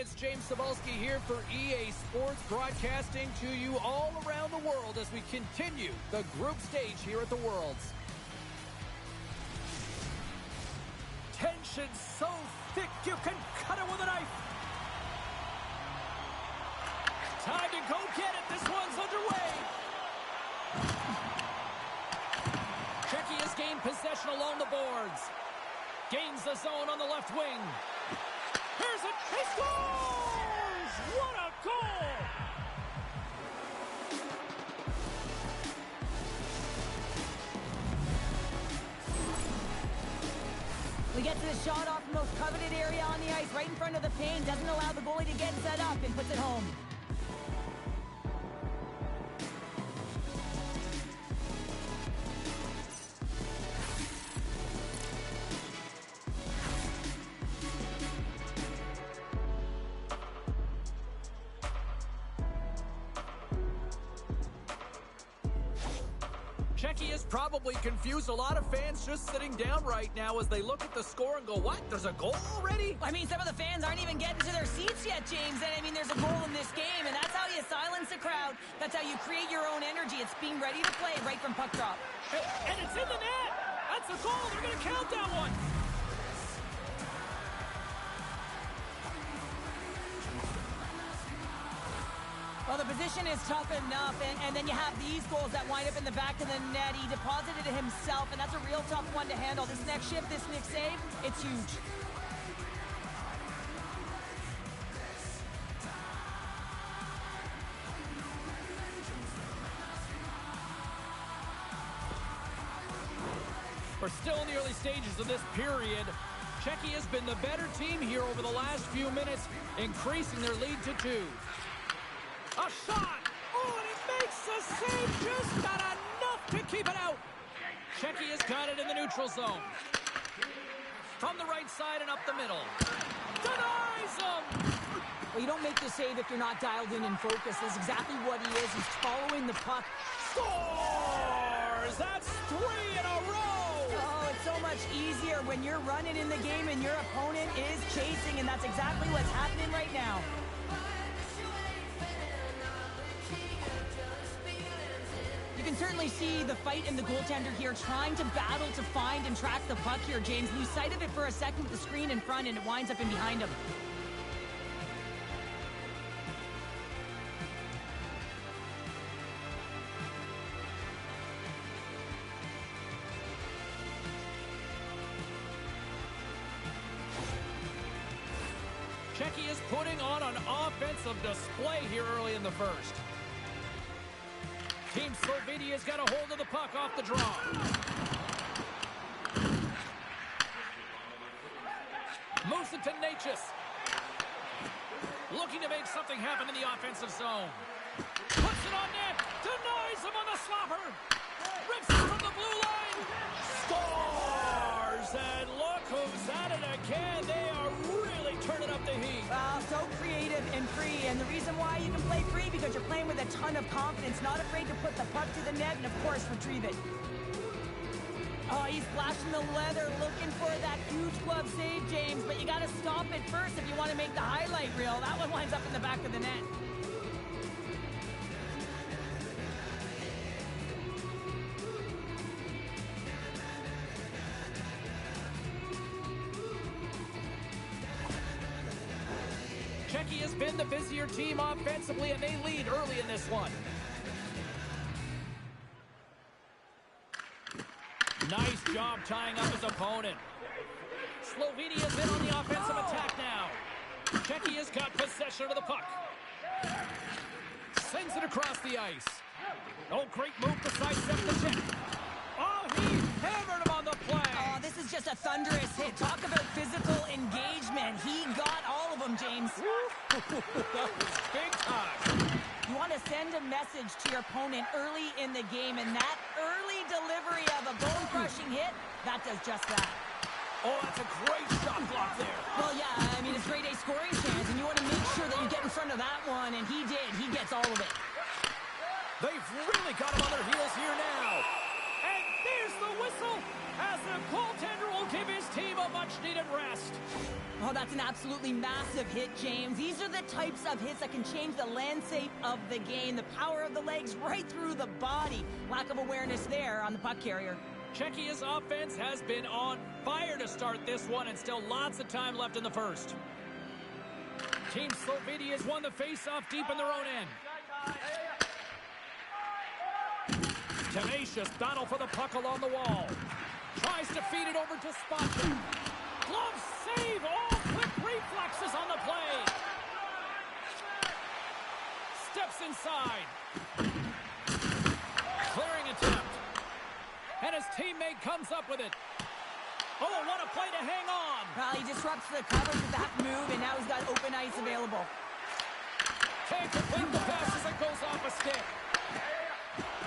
it's James Cebulski here for EA Sports, broadcasting to you all around the world as we continue the group stage here at the Worlds. Tension so thick you can cut it with a knife. Time to go get it. This one's underway. Czechia has gained possession along the boards. Gains the zone on the left wing. Here's it. He scores! What a goal! We get to the shot off the most coveted area on the ice, right in front of the paint. Doesn't allow the goalie to get set up and puts it home. Czechia has probably confused a lot of fans just sitting down right now as they look at the score and go, what? There's a goal already? I mean, some of the fans aren't even getting to their seats yet, James. And I mean, there's a goal in this game, and that's how you silence a crowd. That's how you create your own energy. It's being ready to play right from puck drop. And it's in the net! That's a goal! They're going to count that one! Well, the position is tough enough, and then you have these goals that wind up in the back of the net. He deposited it himself, and that's a real tough one to handle. This next shift, this next save, it's huge. We're still in the early stages of this period. Czechia has been the better team here over the last few minutes, increasing their lead to 2. A shot! Oh, and he makes the save! Just got enough to keep it out! Czechia's got it in the neutral zone. From the right side and up the middle. Denies him! Well, you don't make the save if you're not dialed in and focused. That's exactly what he is. He's following the puck. Scores! That's 3 in a row! Oh, it's so much easier when you're running in the game and your opponent is chasing, and that's exactly what's happening right now. You can certainly see the fight in the goaltender here, trying to battle to find and track the puck here, James. Lose sight of it for a second with the screen in front, and it winds up in behind him. Czechia is putting on an offensive display here early in the first. Team Slovenia's got a hold of the puck off the draw. Moves it to Necas. Looking to make something happen in the offensive zone. Puts it on net. Denies him on the slapper. Rips it from the blue line. Scores! And look who's at it again. They are really turning up the heat. So creative and free, and the reason why you can play free, because you're playing with a ton of confidence, not afraid to put the puck to the net and, of course, retrieve it. Oh, he's flashing the leather, looking for that huge glove save, James, but you got to stop it first if you want to make the highlight reel. That one winds up in the back of the net. Czechia has been the busier team offensively, and they lead early in this one. Nice job tying up his opponent. Slovenia's in on the offensive attack now. Czechia's got possession of the puck. Sends it across the ice. Oh, great move to sidestep the Czech. Oh, he hammered him on the play. Oh, this is just a thunderous hit. Talk about physical engagement. He got all of them, James. That was big time. You want to send a message to your opponent early in the game, and that early delivery of a bone-crushing hit, that does just that. Oh, that's a great shot block there. Well, yeah, I mean, it's grade A scoring chance, and you want to make sure that you get in front of that one, and he did. He gets all of it. They've really got him on their heels here now. And there's the whistle as the goaltender will give his team a much much-needed rest. Oh, that's an absolutely massive hit, James. These are the types of hits that can change the landscape of the game. The power of the legs right through the body. Lack of awareness there on the puck carrier. Czechia's offense has been on fire to start this one, and still lots of time left in the first. Team Slovenia has won the face-off deep in their own end. Tenacious battle for the puck along the wall. Tries to feed it over to Spacek. Glove save! All quick reflexes on the play. Steps inside. Clearing attempt. And his teammate comes up with it. Oh, what a play to hang on. Well, he disrupts the coverage with that move, and now he's got open ice available. Can't complete the pass as it goes off a stick.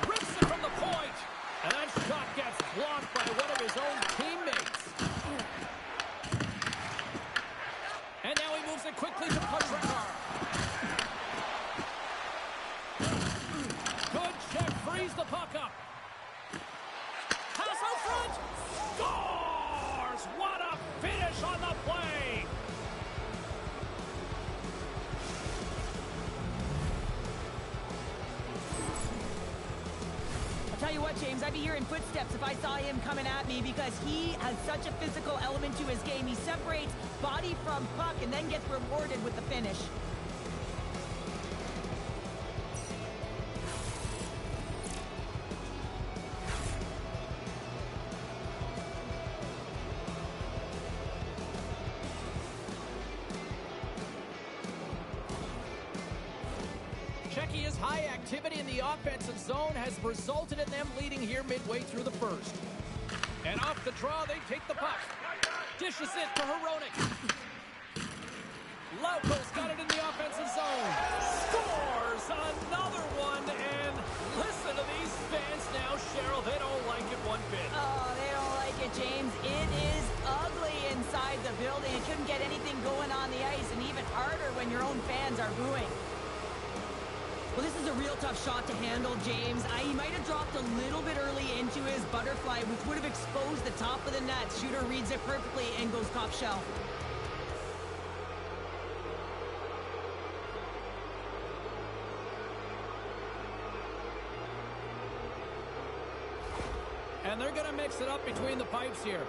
Rips it from the point. And that shot gets blocked by one of his own teammates. And now he moves it quickly to Patrickar. Good check, frees the puck up. Pass out front. Scores! What a finish on the play. Tell you what, James, I'd be hearing footsteps if I saw him coming at me because he has such a physical element to his game. He separates body from puck and then gets rewarded with the finish. Czechia's high activity in the offensive zone has resulted in them leading here midway through the first. And off the draw, they take the puck. Dishes it to Hronek. Lauko's got it in the offensive zone. Scores another one. And listen to these fans now, Cheryl. They don't like it one bit. Oh, they don't like it, James. It is ugly inside the building. It couldn't get anything going on the ice, and even harder when your own fans are booing. Well, this is a real tough shot to handle, James. He might have dropped a little bit early into his butterfly, which would have exposed the top of the net. Shooter reads it perfectly and goes top shelf. And they're going to mix it up between the pipes here.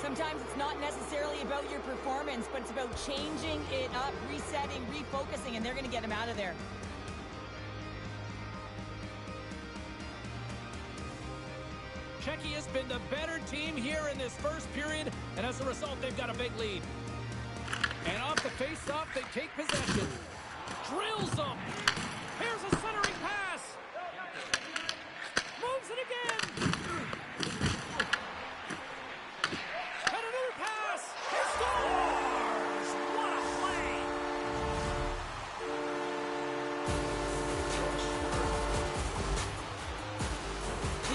Sometimes it's not necessarily about your performance, but it's about changing it up, resetting, refocusing, and they're going to get him out of there. Czechia's been the better team here in this first period, and as a result, they've got a big lead. And off the face-off, they take possession. Drills them. Here's a centering pass. Moves it again. And another pass. He scores! What a play!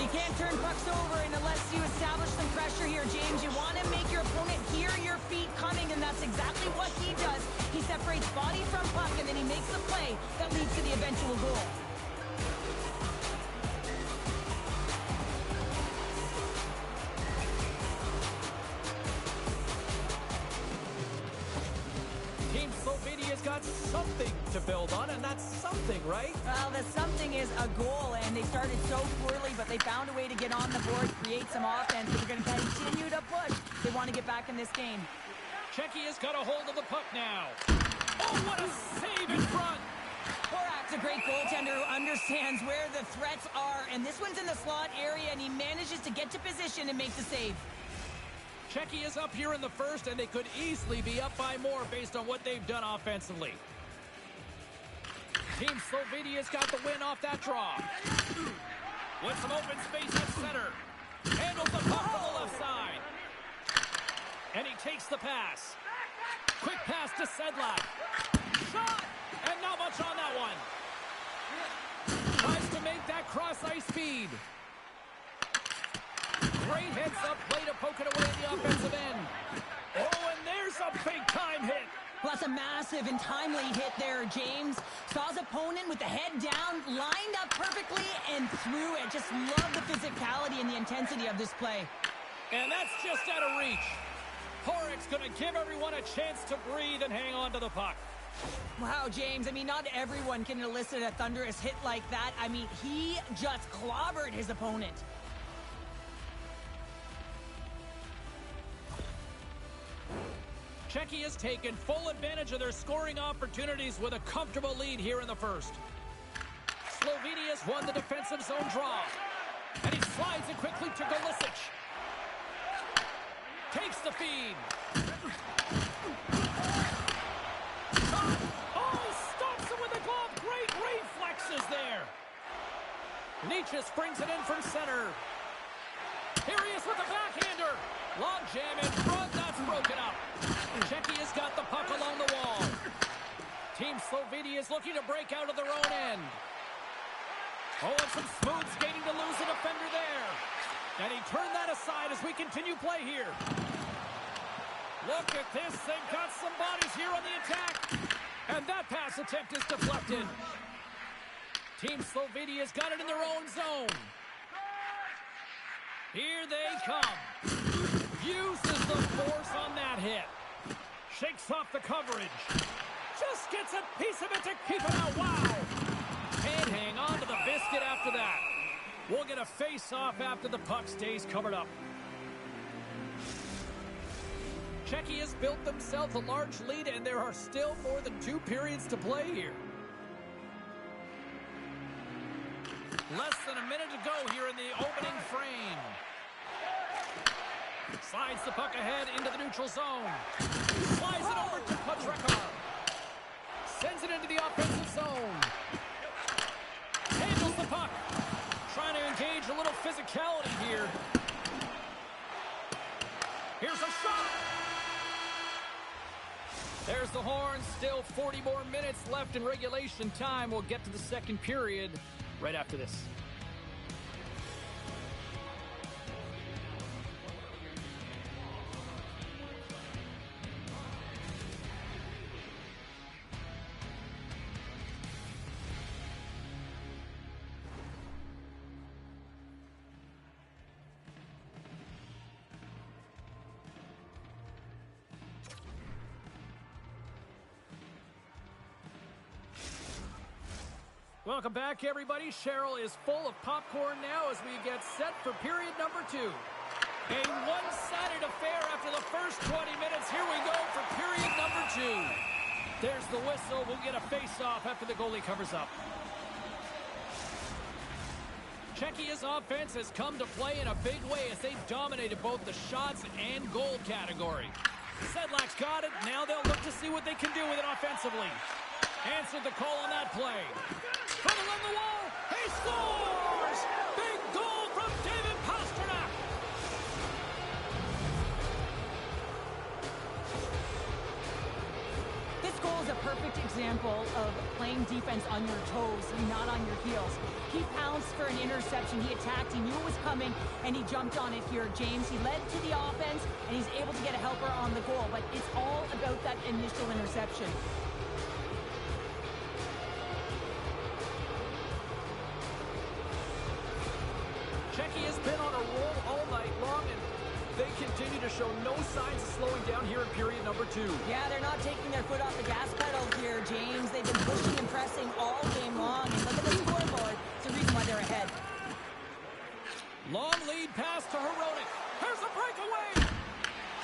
You can't turn pucks over unless you establish some pressure here, James. You want to make your opponent hear your feet coming, and that's exactly what he does. He separates body from puck, and then he makes the play that leads to the eventual goal. Team Slovenia's got something to build on, and that's something, right? Well, the something is a goal, and they started so poorly, but they found a way to get on the board, create some offense. They're going to continue to push. They want to get back in this game. Czechia's got a hold of the puck now. Oh, what a save in front! Borak's a great goaltender who understands where the threats are, and this one's in the slot area, and he manages to get to position and make the save. Czechia's up here in the first, and they could easily be up by more based on what they've done offensively. Team Slovenia's got the win off that draw. With some open space at center. Handles the puck from the left side. And he takes the pass. Quick pass to Sedlak. Shot! And not much on that one. Tries to make that cross-ice speed. Great heads-up play to poke it away at the offensive end. Oh, and there's a big-time hit. Well, that's a massive and timely hit there, James. Saw his opponent with the head down, lined up perfectly, and threw it. Just love the physicality and the intensity of this play. And that's just out of reach. Horik's going to give everyone a chance to breathe and hang on to the puck. Wow, James, I mean, not everyone can elicit a thunderous hit like that. I mean, he just clobbered his opponent. Czechia has taken full advantage of their scoring opportunities with a comfortable lead here in the first. Slovenia's won the defensive zone draw. And he slides it quickly to Golisic. Takes the feed. Oh, he stops it with a glove. Great reflexes there. Nietzsche springs it in from center. Here he is with the backhander. Long jam in front. That's broken up. Czechia's got the puck along the wall. Team Slovenia is looking to break out of their own end. Oh, and some smooth skating to lose a defender there. And he turned that aside as we continue play here. Look at this. They've got some bodies here on the attack. And that pass attempt is deflected. Team Slovenia's got it in their own zone. Here they come. Uses the force on that hit. Shakes off the coverage. Just gets a piece of it to keep it out. Wow. Can't hang on to the biscuit after that. We'll get a face-off after the puck stays covered up. Czechia has built themselves a large lead, and there are still more than 2 periods to play here. Less than a minute to go here in the opening frame. Slides the puck ahead into the neutral zone. Slides it over to Podrekar. Sends it into the offensive zone. Handles the puck. Trying to engage a little physicality here. Here's a shot. There's the horn. Still 40 more minutes left in regulation time. We'll get to the second period right after this. Welcome back, everybody. Cheryl is full of popcorn now as we get set for period number 2. A one-sided affair after the first 20 minutes. Here we go for period number 2. There's the whistle. We'll get a face-off after the goalie covers up. Czechia's offense has come to play in a big way as they've dominated both the shots and goal category. Sedlak's got it. Now they'll look to see what they can do with it offensively. Answered the call on that play. From along the wall, he scores! Big goal from David Pastrnak! This goal is a perfect example of playing defense on your toes, not on your heels. He pounced for an interception. He attacked. He knew it was coming, and he jumped on it here, James. He led to the offense, and he's able to get a helper on the goal. But it's all about that initial interception. Czechia's been on a roll all night long, and they continue to show no signs of slowing down here in period number 2. Yeah, they're not taking their foot off the gas pedal here, James. They've been pushing and pressing all game long. And look at the scoreboard. It's the reason why they're ahead. Long lead pass to Hronek. Here's a breakaway.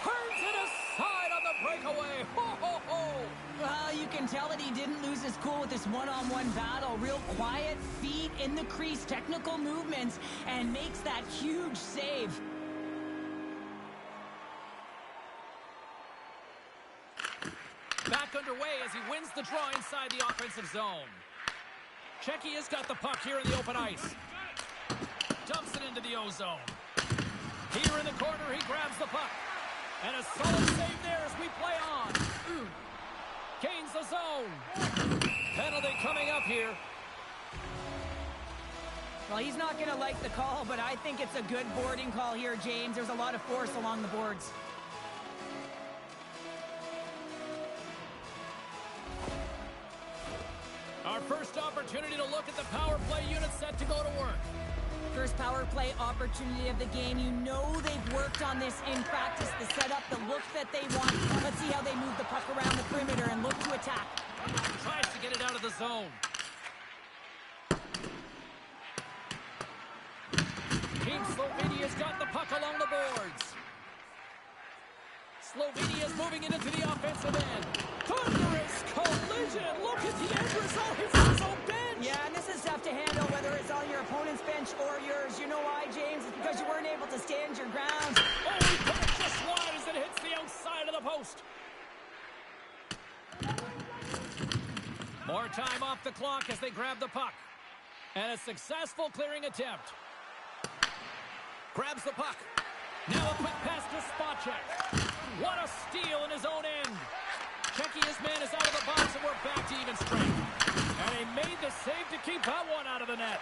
Turns it aside on the breakaway. Ho, ho, ho. Well, you can tell that he didn't lose his cool with this one-on-one battle. Real quiet, feet in the crease, technical movements, and makes that huge save. Back underway as he wins the draw inside the offensive zone. Czechia's got the puck here in the open ice. Dumps it into the O-zone. Here in the corner, he grabs the puck. And a solid save there as we play on. Gains the zone. Penalty coming up here. Well, he's not going to like the call, but I think it's a good boarding call here, James. There's a lot of force along the boards. Our first opportunity to look at the power play unit set to go to work. First power play opportunity of the game. You know they've worked on this in practice. The setup, the look that they want. Let's see how they move the puck around the perimeter and look to attack. Tries to get it out of the zone. Team Slovenia's got the puck along the boards. Slovenia's moving it into the offensive end. Thunderous collision. Look at the end result. It's his own bench. Yeah, and this is tough to handle, whether it's on your opponent's bench or yours. You know why, James? It's because you weren't able to stand your ground. Oh, he put it just wide as it hits the outside of the post. More time off the clock as they grab the puck. And a successful clearing attempt. Grabs the puck. Now a quick pass to Spacek. What a steal in his own end. Czechia's man is out of the box and we're back to even strength. And he made the save to keep that one out of the net.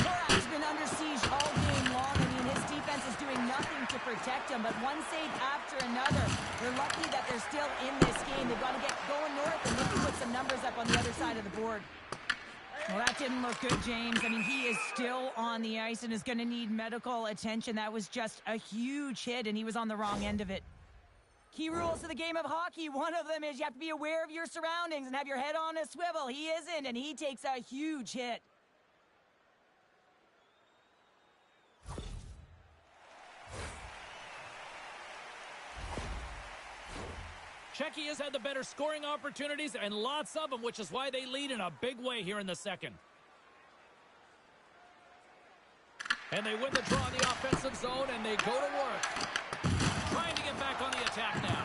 Korak's been under siege all game long. I mean, his defense is doing nothing to protect him, but one save after another. They're lucky that they're still in this game. They've got to get going north and look to put some numbers up on the other side of the board. Well, that didn't look good, James. I mean, he is still on the ice and is going to need medical attention. That was just a huge hit, and he was on the wrong end of it. Key rules to the game of hockey. One of them is you have to be aware of your surroundings and have your head on a swivel. He isn't, and he takes a huge hit. Czechia has had the better scoring opportunities and lots of them, which is why they lead in a big way here in the second. And they win the draw in the offensive zone, and they go to work. Trying to get back on the attack now.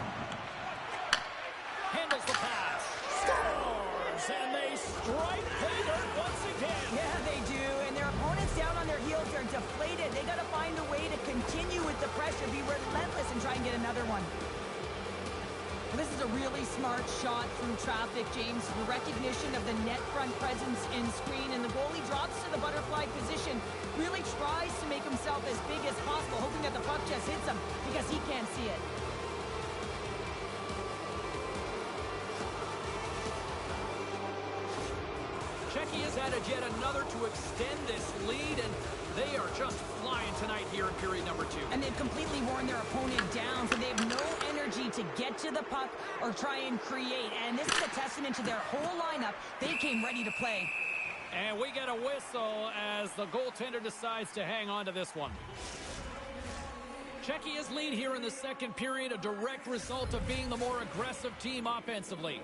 Handles the pass. Scores! And they strike pay dirt once again. Yeah, they do. And their opponents down on their heels are deflated. They got to find a way to continue with the pressure, be relentless, and try and get another one. This is a really smart shot through traffic, James. The recognition of the net front presence in screen, and the goalie drops to the butterfly position. Really tries to make himself as big as possible, hoping that the puck just hits him because he can't see it. Czechia's added yet another to extend this lead, and they are just flying tonight here in period number 2. And they've completely worn their opponent down, so they have no energy to get to the puck or try and create. And this is a testament to their whole lineup. They came ready to play. And we get a whistle as the goaltender decides to hang on to this one. Czechia's lead here in the second period, a direct result of being the more aggressive team offensively.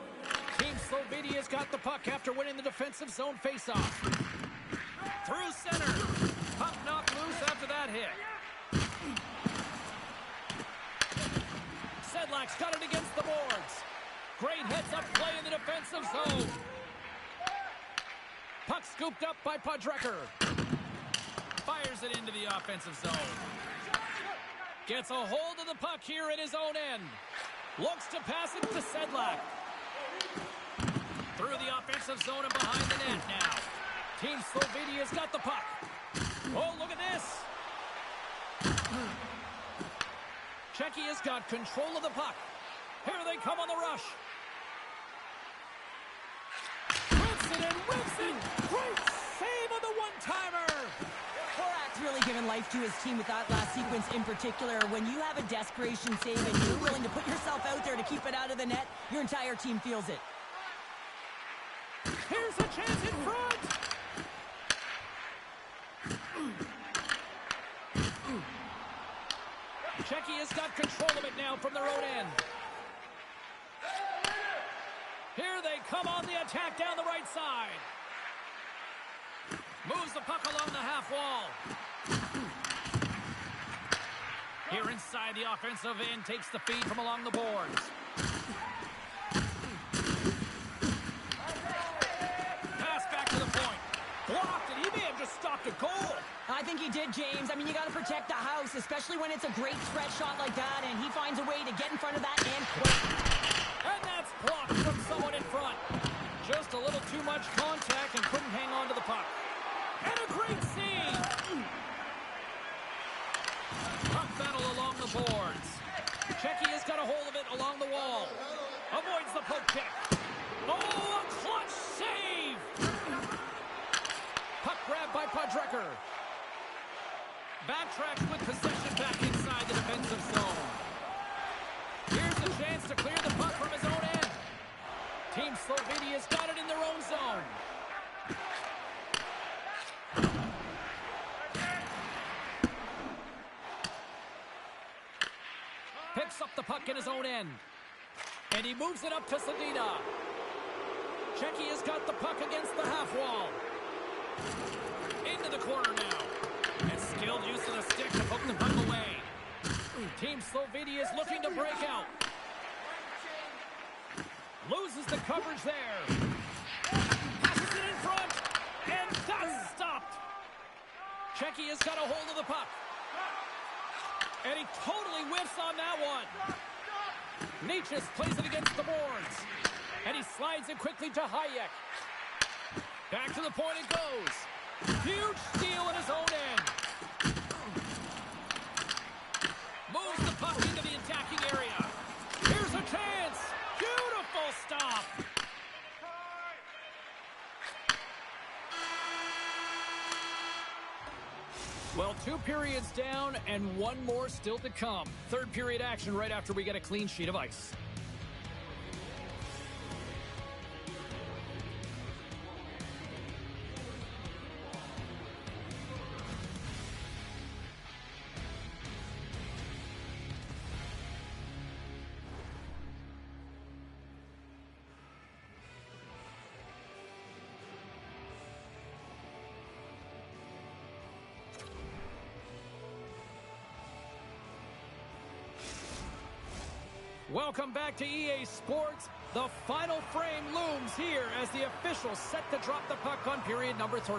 Team Slovenia's got the puck after winning the defensive zone faceoff. Through center. Puck knocked loose after that hit. Sedlak's got it against the boards. Great heads-up play in the defensive zone. Puck scooped up by Podrecker. Fires it into the offensive zone. Gets a hold of the puck here in his own end. Looks to pass it to Sedlak. Through the offensive zone and behind the net now. Team Slovenia's got the puck. Oh, look at this. Czechia's got control of the puck. Here they come on the rush. Rips it and rips it. Great save on the one-timer. Korak's really given life to his team with that last sequence in particular. When you have a desperation save and you're willing to put yourself out there to keep it out of the net, your entire team feels it. Here's a chance in front. Czechia's got control of it now from their own end. Here they come on the attack down the right side. Moves the puck along the half wall. Here inside the offensive end, takes the feed from along the boards. Pass back to the point. Blocked, and he may have just stopped a goal. I think he did, James. I mean, you got to protect the house, especially when it's a great stretch shot like that, and he finds a way to get in front of that and quick. And that's blocked from someone in front. Just a little too much contact and couldn't hang on to the puck. And a great save. Puck battle along the boards. Czechia's got a hold of it along the wall. Avoids the poke check. Oh, a clutch save. Puck grabbed by Podrecker. Backtracks with possession back inside the defensive zone. Picks up the puck in his own end. And he moves it up to Zadina. Checky has got the puck against the half wall. Into the corner now. And skilled use of the stick to poke the puck away. Team Slovenia is looking to break out. Loses the coverage there. Passes it in front. And that's stopped. Checky has got a hold of the puck. And he totally whiffs on that one. Nietzsche plays it against the boards. And he slides it quickly to Hayek. Back to the point it goes. Huge steal in his own end. Moves the puck into the attacking area. Here's a chance. Beautiful stop. Well, 2 periods down and 1 more still to come. Third period action right after we get a clean sheet of ice. Welcome back to EA Sports. The final frame looms here as the officials set to drop the puck on period number 3.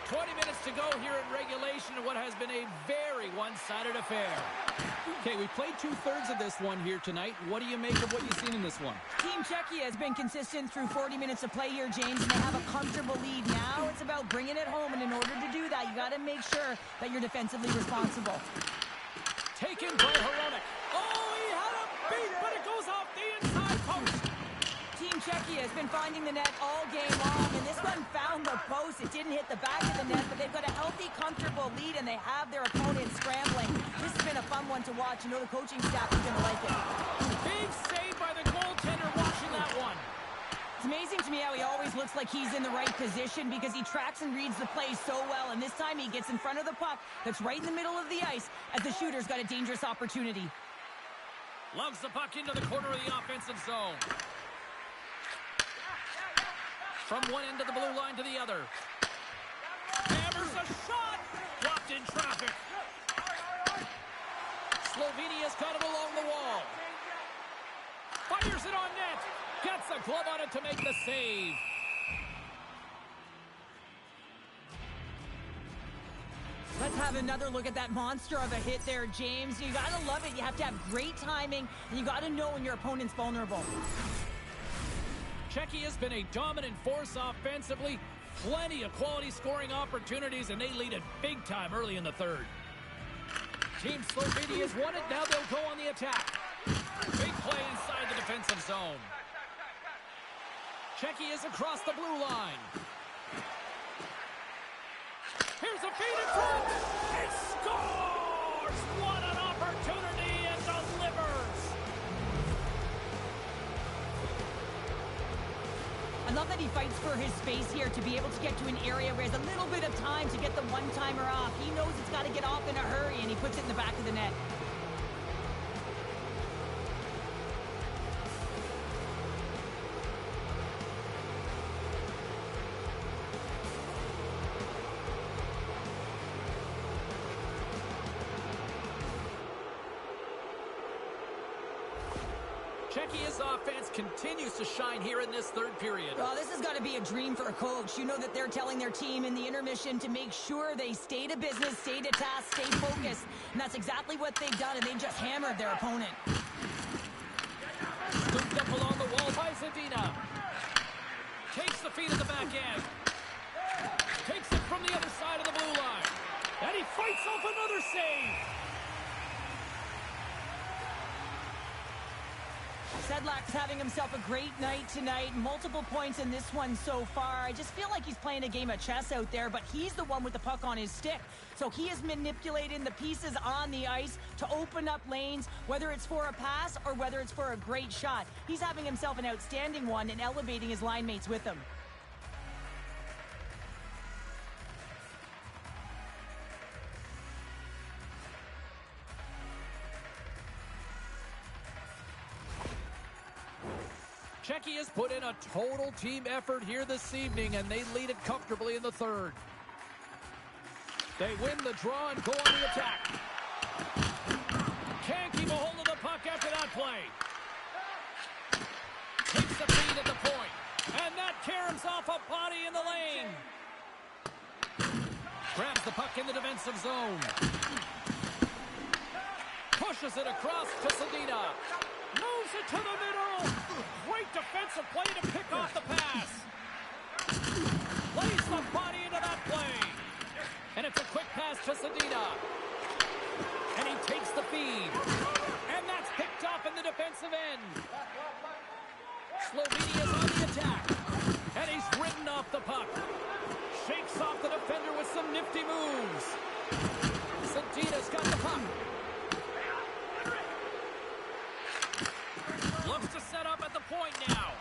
20 minutes to go here in regulation in what has been a very one-sided affair. Okay, we played 2/3 of this one here tonight. What do you make of what you've seen in this one? Team Czechia has been consistent through 40 minutes of play here, James, and they have a comfortable lead. Now it's about bringing it home, and in order to do that, you got to make sure that you're defensively responsible. Taken by Hronek. Oh, he had a beat, but it goes off the inside post. Team Czechia has been finding the net all game long, and this one found the post. It didn't hit the back of the net, but they've got a healthy, comfortable lead, and they have their opponent scrambling. This has been a fun one to watch. You know the coaching staff is going to like it. Big save by the goaltender watching that one. It's amazing to me how he always looks like he's in the right position because he tracks and reads the play so well, and this time he gets in front of the puck that's right in the middle of the ice as the shooter's got a dangerous opportunity. Lugs the puck into the corner of the offensive zone. From one end of the blue line to the other. Hammers a shot! Blocked in traffic. Slovenia's got it along the wall. Fires it on net. Gets a glove on it to make the save. Let's have another look at that monster of a hit there, James. You gotta love it. You have to have great timing, and you gotta know when your opponent's vulnerable. Czechia has been a dominant force offensively. Plenty of quality scoring opportunities, and they lead it big time early in the third. Team Slovenia has won it. Now they'll go on the attack. Big play inside the defensive zone. Czechia is across the blue line. Here's a feed in front. It scores! What an opportunity, and delivers! I love that he fights for his space here to be able to get to an area where he has a little bit of time to get the one-timer off. He knows it's got to get off in a hurry, and he puts it in the back of the net. Czechia's offense continues to shine here in this third period. Well, this has got to be a dream for a coach. You know that they're telling their team in the intermission to make sure they stay to business, stay to task, stay focused. And that's exactly what they've done, and they just hammered their opponent. Scooped up along the wall by Zadina. Takes the feed at the back end. Takes it from the other side of the blue line. And he fights off another save. Sedlak's having himself a great night tonight. Multiple points in this one so far. I just feel like he's playing a game of chess out there, but he's the one with the puck on his stick. So he is manipulating the pieces on the ice to open up lanes, whether it's for a pass or whether it's for a great shot. He's having himself an outstanding one and elevating his line mates with him. Czechia has put in a total team effort here this evening, and they lead it comfortably in the third. They win the draw and go on the attack. Can't keep a hold of the puck after that play. Takes the feed at the point. And that caroms off a body in the lane. Grabs the puck in the defensive zone. Pushes it across to Zadina. Moves it to the middle. Great defensive play to pick off the pass. Lays the body into that play. And it's a quick pass to Zadina. And he takes the feed. And that's picked up in the defensive end. Slovenia's on the attack. And he's ridden off the puck. Shakes off the defender with some nifty moves. Zadina's got the puck. Looks to set up at the point now.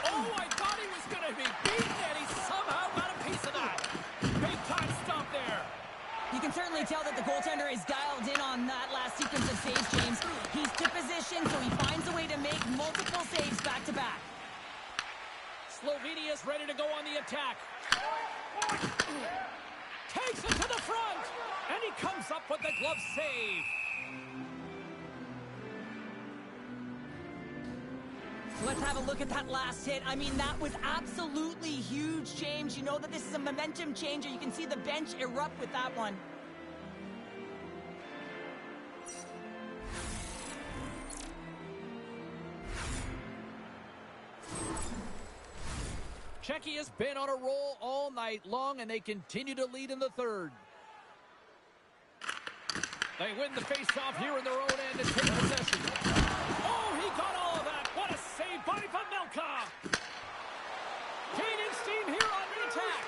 Oh, I thought he was going to be beaten, and he somehow got a piece of that. Big time stop there. You can certainly tell that the goaltender is dialed in on that last sequence of saves, James. He's to position, so he finds a way to make multiple saves back-to-back. Slovenia's ready to go on the attack. Takes it to the front, and he comes up with the glove save. Let's have a look at that last hit. I mean, that was absolutely huge, James. You know that this is a momentum changer. You can see the bench erupt with that one. Czechia's been on a roll all night long, and they continue to lead in the third. They win the face-off here in their own end and take possession. Oh, he got all of that. What a save by Vejmelka. Gaining steam here on the attack.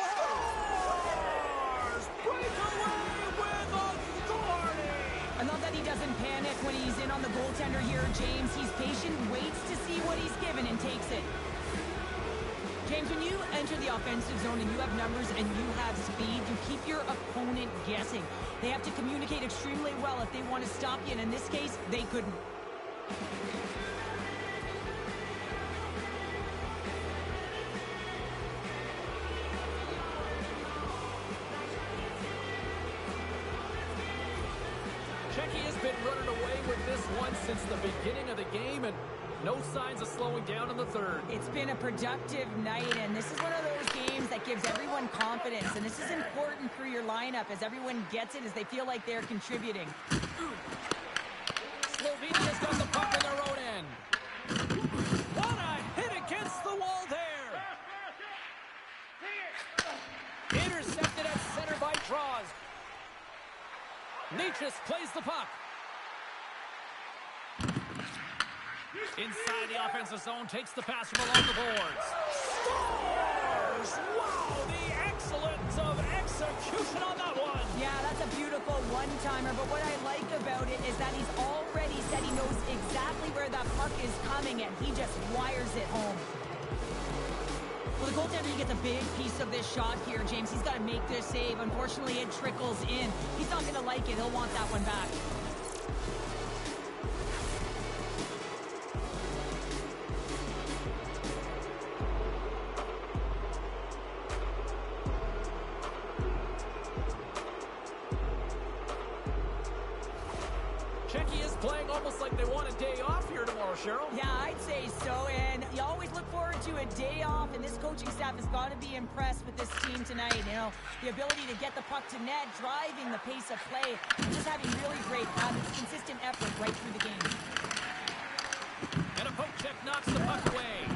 Scores! Breakaway with authority. I love that he doesn't panic when he's in on the goaltender here, James. He's patient, waits to see what he's given, and takes it. James, when you enter the offensive zone and you have numbers and you have speed, you keep your opponent guessing. They have to communicate extremely well if they want to stop you, and in this case, they couldn't. Czechia's been running away with this one since the beginning of the game, and no signs of slowing down in the third. It's been a productive night, and this is one of those games that gives everyone confidence, and this is important for your lineup as everyone gets it, as they feel like they're contributing. Slovenia's got the puck in their own end. What a hit against the wall there. Intercepted at center by Draws. Nietzsche plays the puck. Inside the offensive zone, takes the pass from along the boards. Scores! Wow, the excellence of execution on that one. Yeah, that's a beautiful one-timer, but what I like about it is that he's already said he knows exactly where that puck is coming, and he just wires it home. Well, the goaltender, he gets a big piece of this shot here, James. He's got to make this save. Unfortunately, it trickles in. He's not going to like it. He'll want that one back. Czechia's playing almost like they want a day off here tomorrow, Cheryl. Yeah, I'd say so, and you always look forward to a day off, and this coaching staff has got to be impressed with this team tonight. You know, the ability to get the puck to net, driving the pace of play, and just having really great habits, consistent effort right through the game. And a poke check knocks the puck away.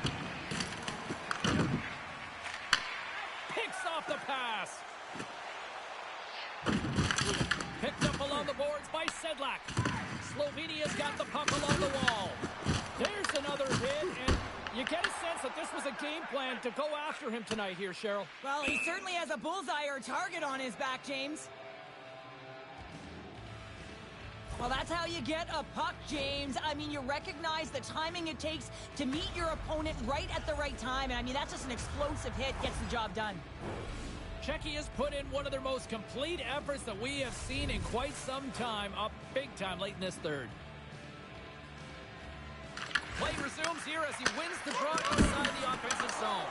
Picks off the pass. Picked up along the boards by Sedlak. Slovenia's got the puck along the wall. There's another hit, and you get a sense that this was a game plan to go after him tonight here, Cheryl. Well, he certainly has a bullseye or a target on his back, James. Well, that's how you get a puck, James. I mean, you recognize the timing it takes to meet your opponent right at the right time, and I mean, that's just an explosive hit, gets the job done. Czechia's put in one of their most complete efforts that we have seen in quite some time, up big time late in this third. Play resumed resumes here as he wins the draw inside the offensive zone.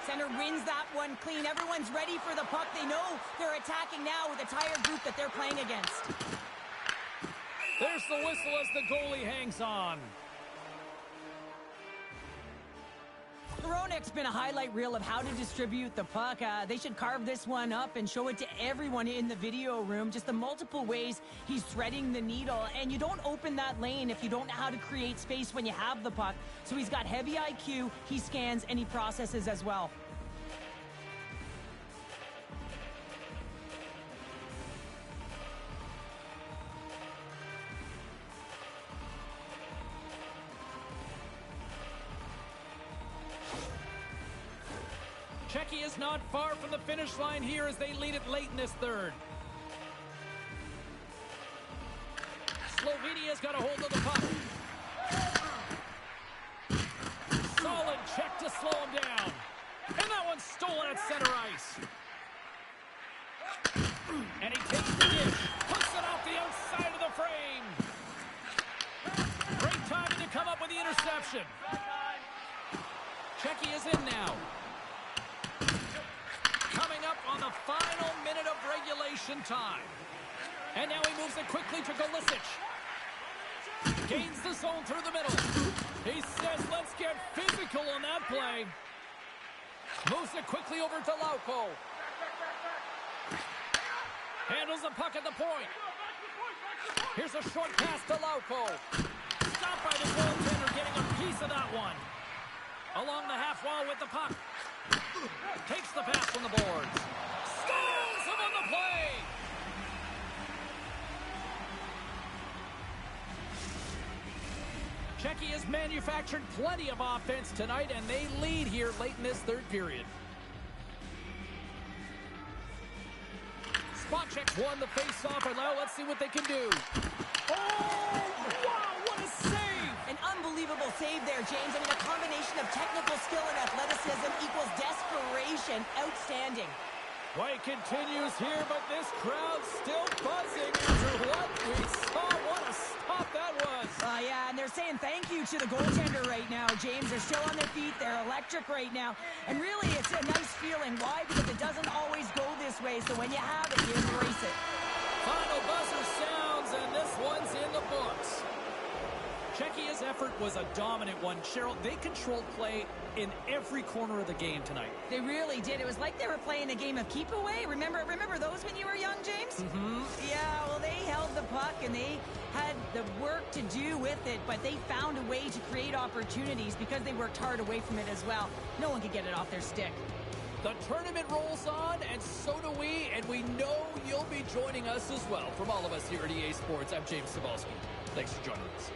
Center wins that one clean. Everyone's ready for the puck. They know they're attacking now with a tired group that they're playing against. There's the whistle as the goalie hangs on. Hronek's been a highlight reel of how to distribute the puck. They should carve this one up and show it to everyone in the video room. Just the multiple ways he's threading the needle. And you don't open that lane if you don't know how to create space when you have the puck. So he's got heavy IQ, he scans, and he processes as well. Czechia is not far from the finish line here as they lead it late in this third. Slovenia's got a hold of the puck. Solid check to slow him down. And that one's stolen at center ice. And he takes the dish, puts it off the outside of the frame. Great timing to come up with the interception. Czechia's in now. Coming up on the final minute of regulation time. And now he moves it quickly to Golisic. Gains the zone through the middle. He says, let's get physical on that play. Moves it quickly over to Lauko. Handles the puck at the point. Here's a short pass to Lauko. Stopped by the goaltender, getting a piece of that one. Along the half wall with the puck. Takes the pass from the boards. Stalls him on the play. Czechia has manufactured plenty of offense tonight, and they lead here late in this third period. Spot checks won the face-off, and now let's see what they can do. Oh, wow, what a save! An unbelievable save there, James. I mean, a combination of technical skill and athleticism equals desperation. Outstanding. Play continues here, but this crowd's still buzzing after what we saw. What a stop that was. Yeah, and they're saying thank you to the goaltender right now, James. They're still on their feet. They're electric right now. And really, it's a nice feeling. Why? Because it doesn't always go this way, so when you have it, you embrace it. Final buzzer sounds, and this one's in the books. Czechia's effort was a dominant one. Cheryl, they controlled play in every corner of the game tonight. They really did. It was like they were playing a game of keep away. Remember those when you were young, James? Mm-hmm. Yeah, well, they held the puck and they had the work to do with it, but they found a way to create opportunities because they worked hard away from it as well. No one could get it off their stick. The tournament rolls on, and so do we, and we know you'll be joining us as well. From all of us here at EA Sports, I'm James Cybulski. Thanks for joining us.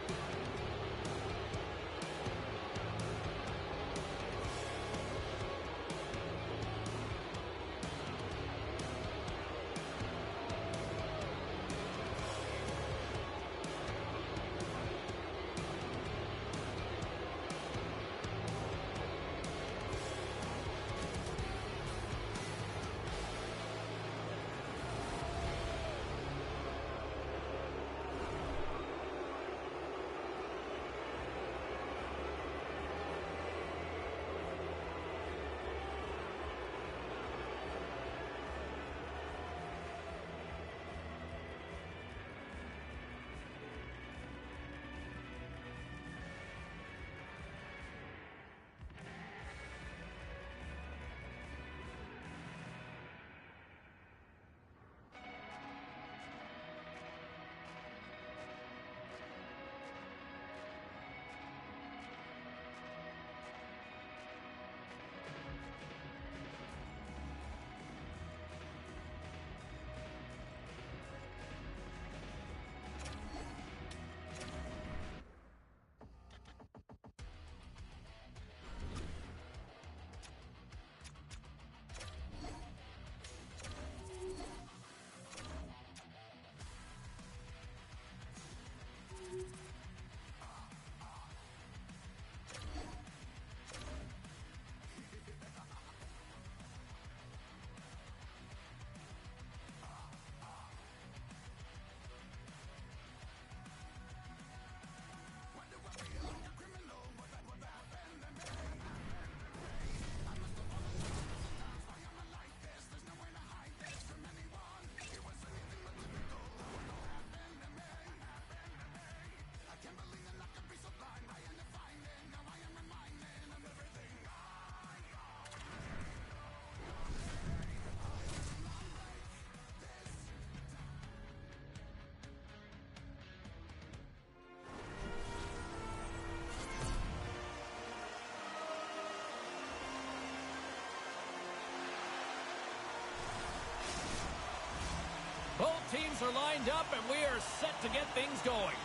lined up, and we are set to get things going.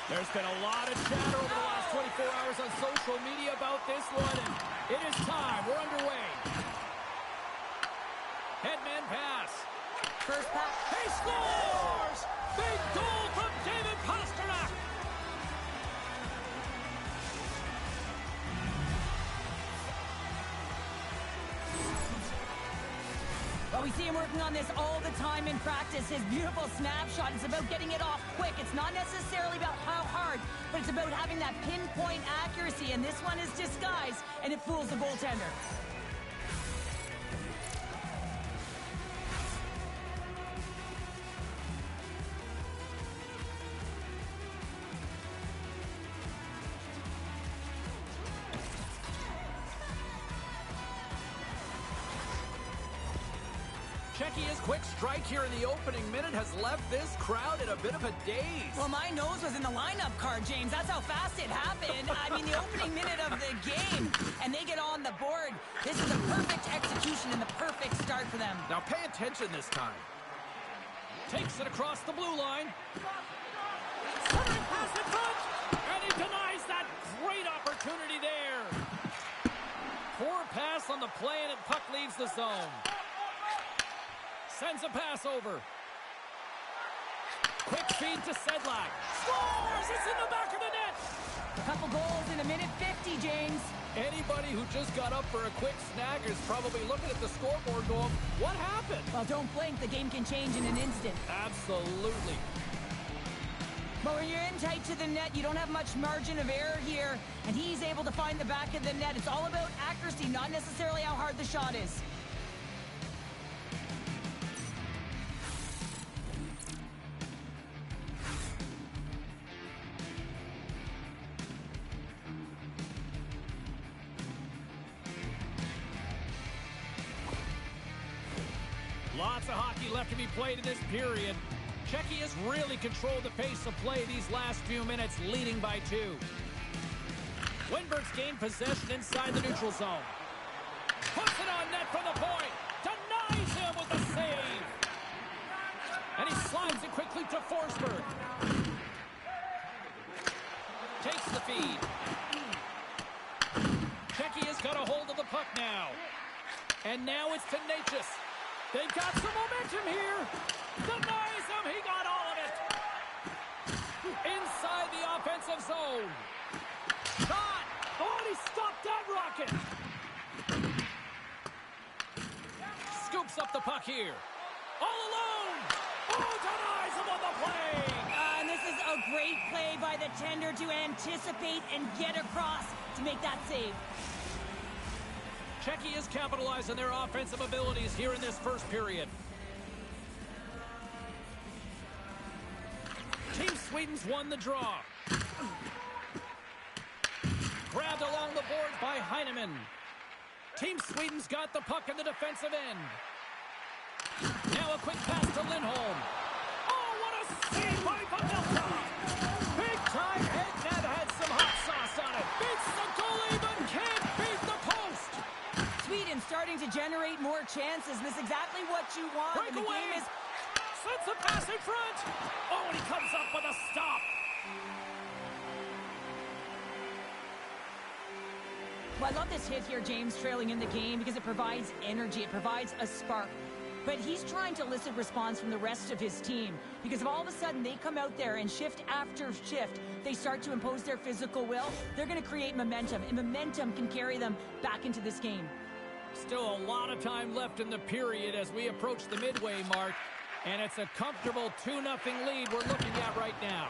There's been a lot of chatter over the last 24 hours on social media about this one, and it is time. We're underway. Headman pass. First pass. He scores! Big goal from David Pastrnak! Well, we see him working on this all the time in practice. His beautiful snapshot is about getting it off quick. It's not necessarily about how hard, but it's about having that pinpoint accuracy, and this one is disguised, and it fools the goaltender. Czechia's quick strike here in the opening minute has left this crowd in a bit of a daze. Well, my nose was in the lineup card, James. That's how fast it happened. I mean, the opening minute of the game, and they get on the board. This is a perfect execution and the perfect start for them. Now pay attention this time. Takes it across the blue line. Centering pass in front, and he denies that great opportunity there. Poor pass on the play, and the puck leaves the zone. Sends a pass over. Quick feed to Sedlak. Scores! It's in the back of the net! A couple goals in a minute 50, James. Anybody who just got up for a quick snack is probably looking at the scoreboard going, what happened? Well, don't blink. The game can change in an instant. Absolutely. But when you're in tight to the net, you don't have much margin of error here, and he's able to find the back of the net. It's all about accuracy, not necessarily how hard the shot is. Lots of hockey left to be played in this period. Czechia has really controlled the pace of play these last few minutes, leading by 2. Wennberg's gained possession inside the neutral zone. Puts it on net from the point. Denies him with the save. And he slides it quickly to Forsberg. Takes the feed. Czechia's got a hold of the puck now. And now it's to Necas. They've got some momentum here. Denies him. He got all of it. Inside the offensive zone. Shot. Oh, he stopped that rocket. Scoops up the puck here. All alone. Oh, denies him on the play. And this is a great play by the tender to anticipate and get across to make that save. Czechia is capitalizing their offensive abilities here in this first period. Team Sweden's won the draw. Grabbed along the boards by Heineman. Team Sweden's got the puck in the defensive end. Now a quick pass to Lindholm. Oh, what a save by Pavelka! Big time head net had some hot sauce on it. Beats the goalie, but can't beat the post. Sweden starting to generate more chances. This is exactly what you want. Break And the away. game is... Sends a pass in front. Oh, and he comes up with a stop. Well, I love this hit here, James, trailing in the game, because it provides energy. It provides a spark. But he's trying to elicit response from the rest of his team, because if all of a sudden they come out there and shift after shift, they start to impose their physical will, they're going to create momentum, and momentum can carry them back into this game. Still a lot of time left in the period as we approach the midway mark, and it's a comfortable 2-0 lead we're looking at right now.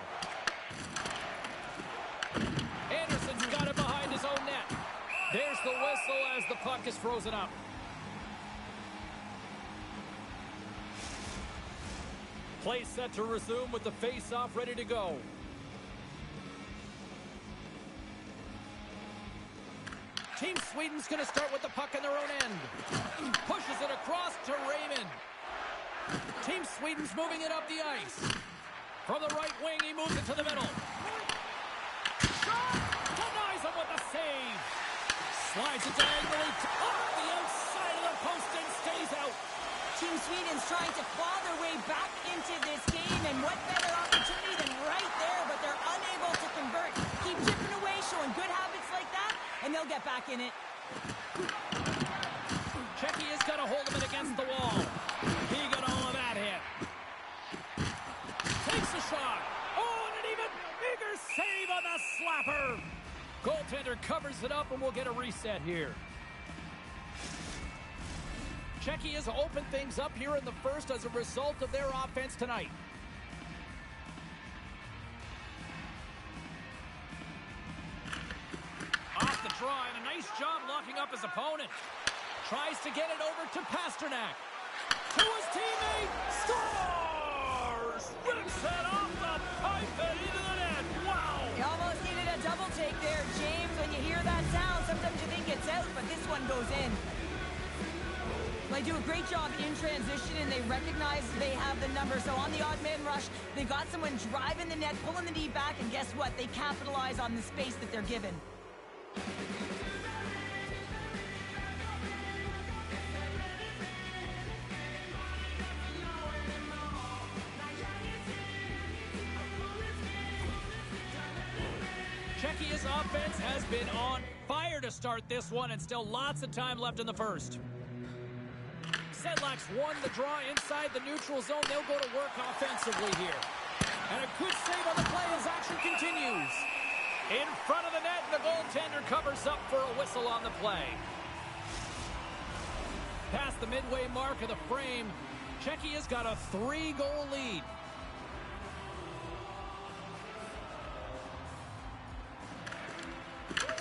Anderson's got it behind his own net. There's the whistle as the puck is frozen up. Play set to resume with the face-off ready to go. Team Sweden's going to start with the puck in their own end. Pushes it across to Raymond. Team Sweden's moving it up the ice. From the right wing, he moves it to the middle. Shot! Denies him with a save. Slides it diagonally off the outside of the post and stays out. Team Sweden's trying to claw their way back into this game, and what better opportunity than right there, but they're unable to convert. Keep chipping away, showing good habits like that, and they'll get back in it. Checky has got a hold of it against the wall. He got all of that hit. Takes a shot. Oh, and an even bigger save on the slapper. Goaltender covers it up, and we'll get a reset here. Checky has opened things up here in the first as a result of their offense tonight. Off the draw, and a nice job locking up his opponent. Tries to get it over to Pastrnak. To his teammate. Scores! Rips it off the pipe and into the net. Wow! He almost needed a double take there, James. When you hear that sound, sometimes you think it's out, but this one goes in. They do a great job in transition, and they recognize they have the number. So on the odd man rush, they got someone driving the net, pulling the knee back, and guess what? They capitalize on the space that they're given. Czechia's offense has been on fire to start this one, and still lots of time left in the first. Sedlak's won the draw inside the neutral zone. They'll go to work offensively here. And a good save on the play as action continues. In front of the net, and the goaltender covers up for a whistle on the play. Past the midway mark of the frame, Czechia's got a 3-goal lead.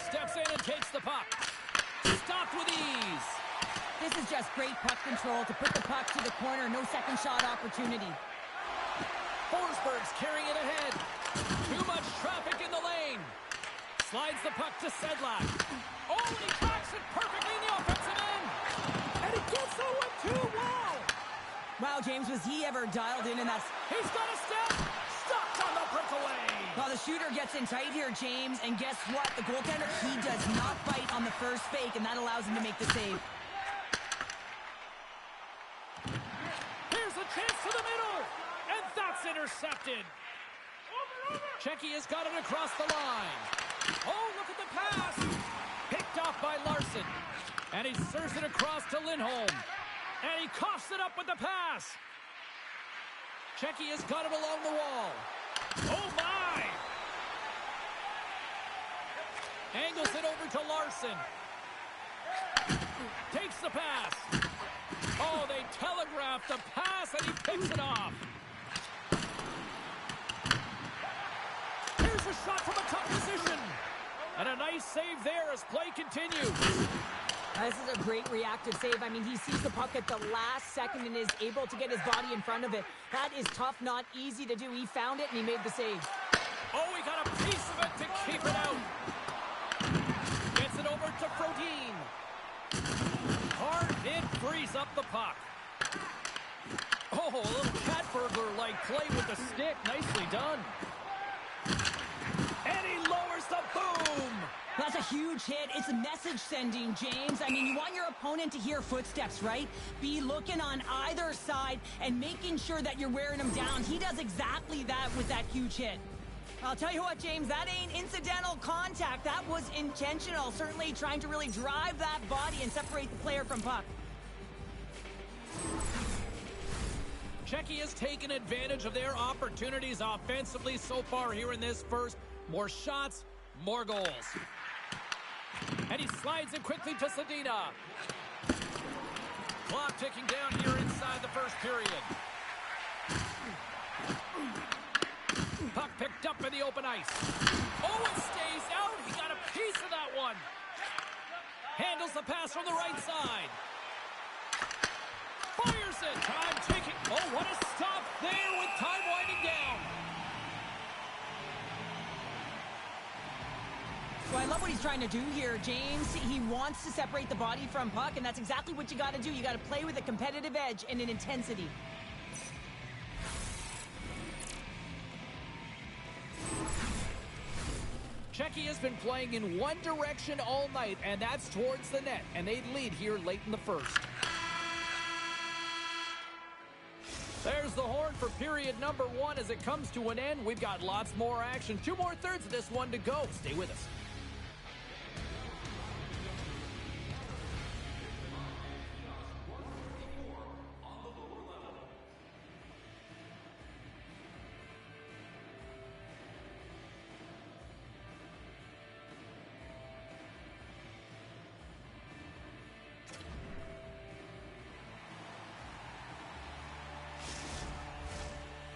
Steps in and takes the puck. Stopped with ease. This is just great puck control to put the puck to the corner. No second shot opportunity. Forsberg's carrying it ahead. Too much traffic in the lane. Slides the puck to Sedlak. Oh, and he tracks it perfectly in the offensive end. And he gets the one too. Wow. Wow, James, was he ever dialed in that? He's got a step. Stopped on the breakaway. Well, the shooter gets in tight here, James, and guess what? The goaltender, he does not bite on the first fake, and that allows him to make the save. Here's a chance to the middle, and that's intercepted. Czechia's got it across the line. Oh, look at the pass. Picked off by Larson, and he serves it across to Lindholm, and he coughs it up with the pass. Czechia's got it along the wall. Oh, my! Angles it over to Larson. Takes the pass. Oh, they telegraphed the pass, and he picks it off. Here's a shot from a tough position. And a nice save there as play continues. This is a great reactive save. I mean, he sees the puck at the last second and is able to get his body in front of it. That is tough, not easy to do. He found it, and he made the save. Oh, he got a piece of it to keep it out. Gets it over to Frodin. Hard hit frees up the puck. Oh, a little cat burglar-like play with the stick. Nicely done. And he lowers the boom. That's a huge hit. It's a message sending, James. I mean, you want your opponent to hear footsteps, right? Be looking on either side and making sure that you're wearing them down. He does exactly that with that huge hit. I'll tell you what, James, that ain't incidental contact. That was intentional. Certainly trying to really drive that body and separate the player from puck. Czechia has taken advantage of their opportunities offensively so far here in this first. More shots, more goals. And he slides it quickly to Zadina. Clock ticking down here inside the first period. Puck picked up in the open ice. Oh, it stays out. He got a piece of that one. Handles the pass from the right side. Fires it. Time ticking. Oh, what a stop there with time winding down. Well, I love what he's trying to do here, James. He wants to separate the body from puck, and that's exactly what you got to do. You got to play with a competitive edge and an intensity. Czechia has been playing in one direction all night, and that's towards the net, and they lead here late in the first. sounds the horn for period number 1 as it comes to an end. We've got lots more action. 2 more thirds of this one to go. Stay with us.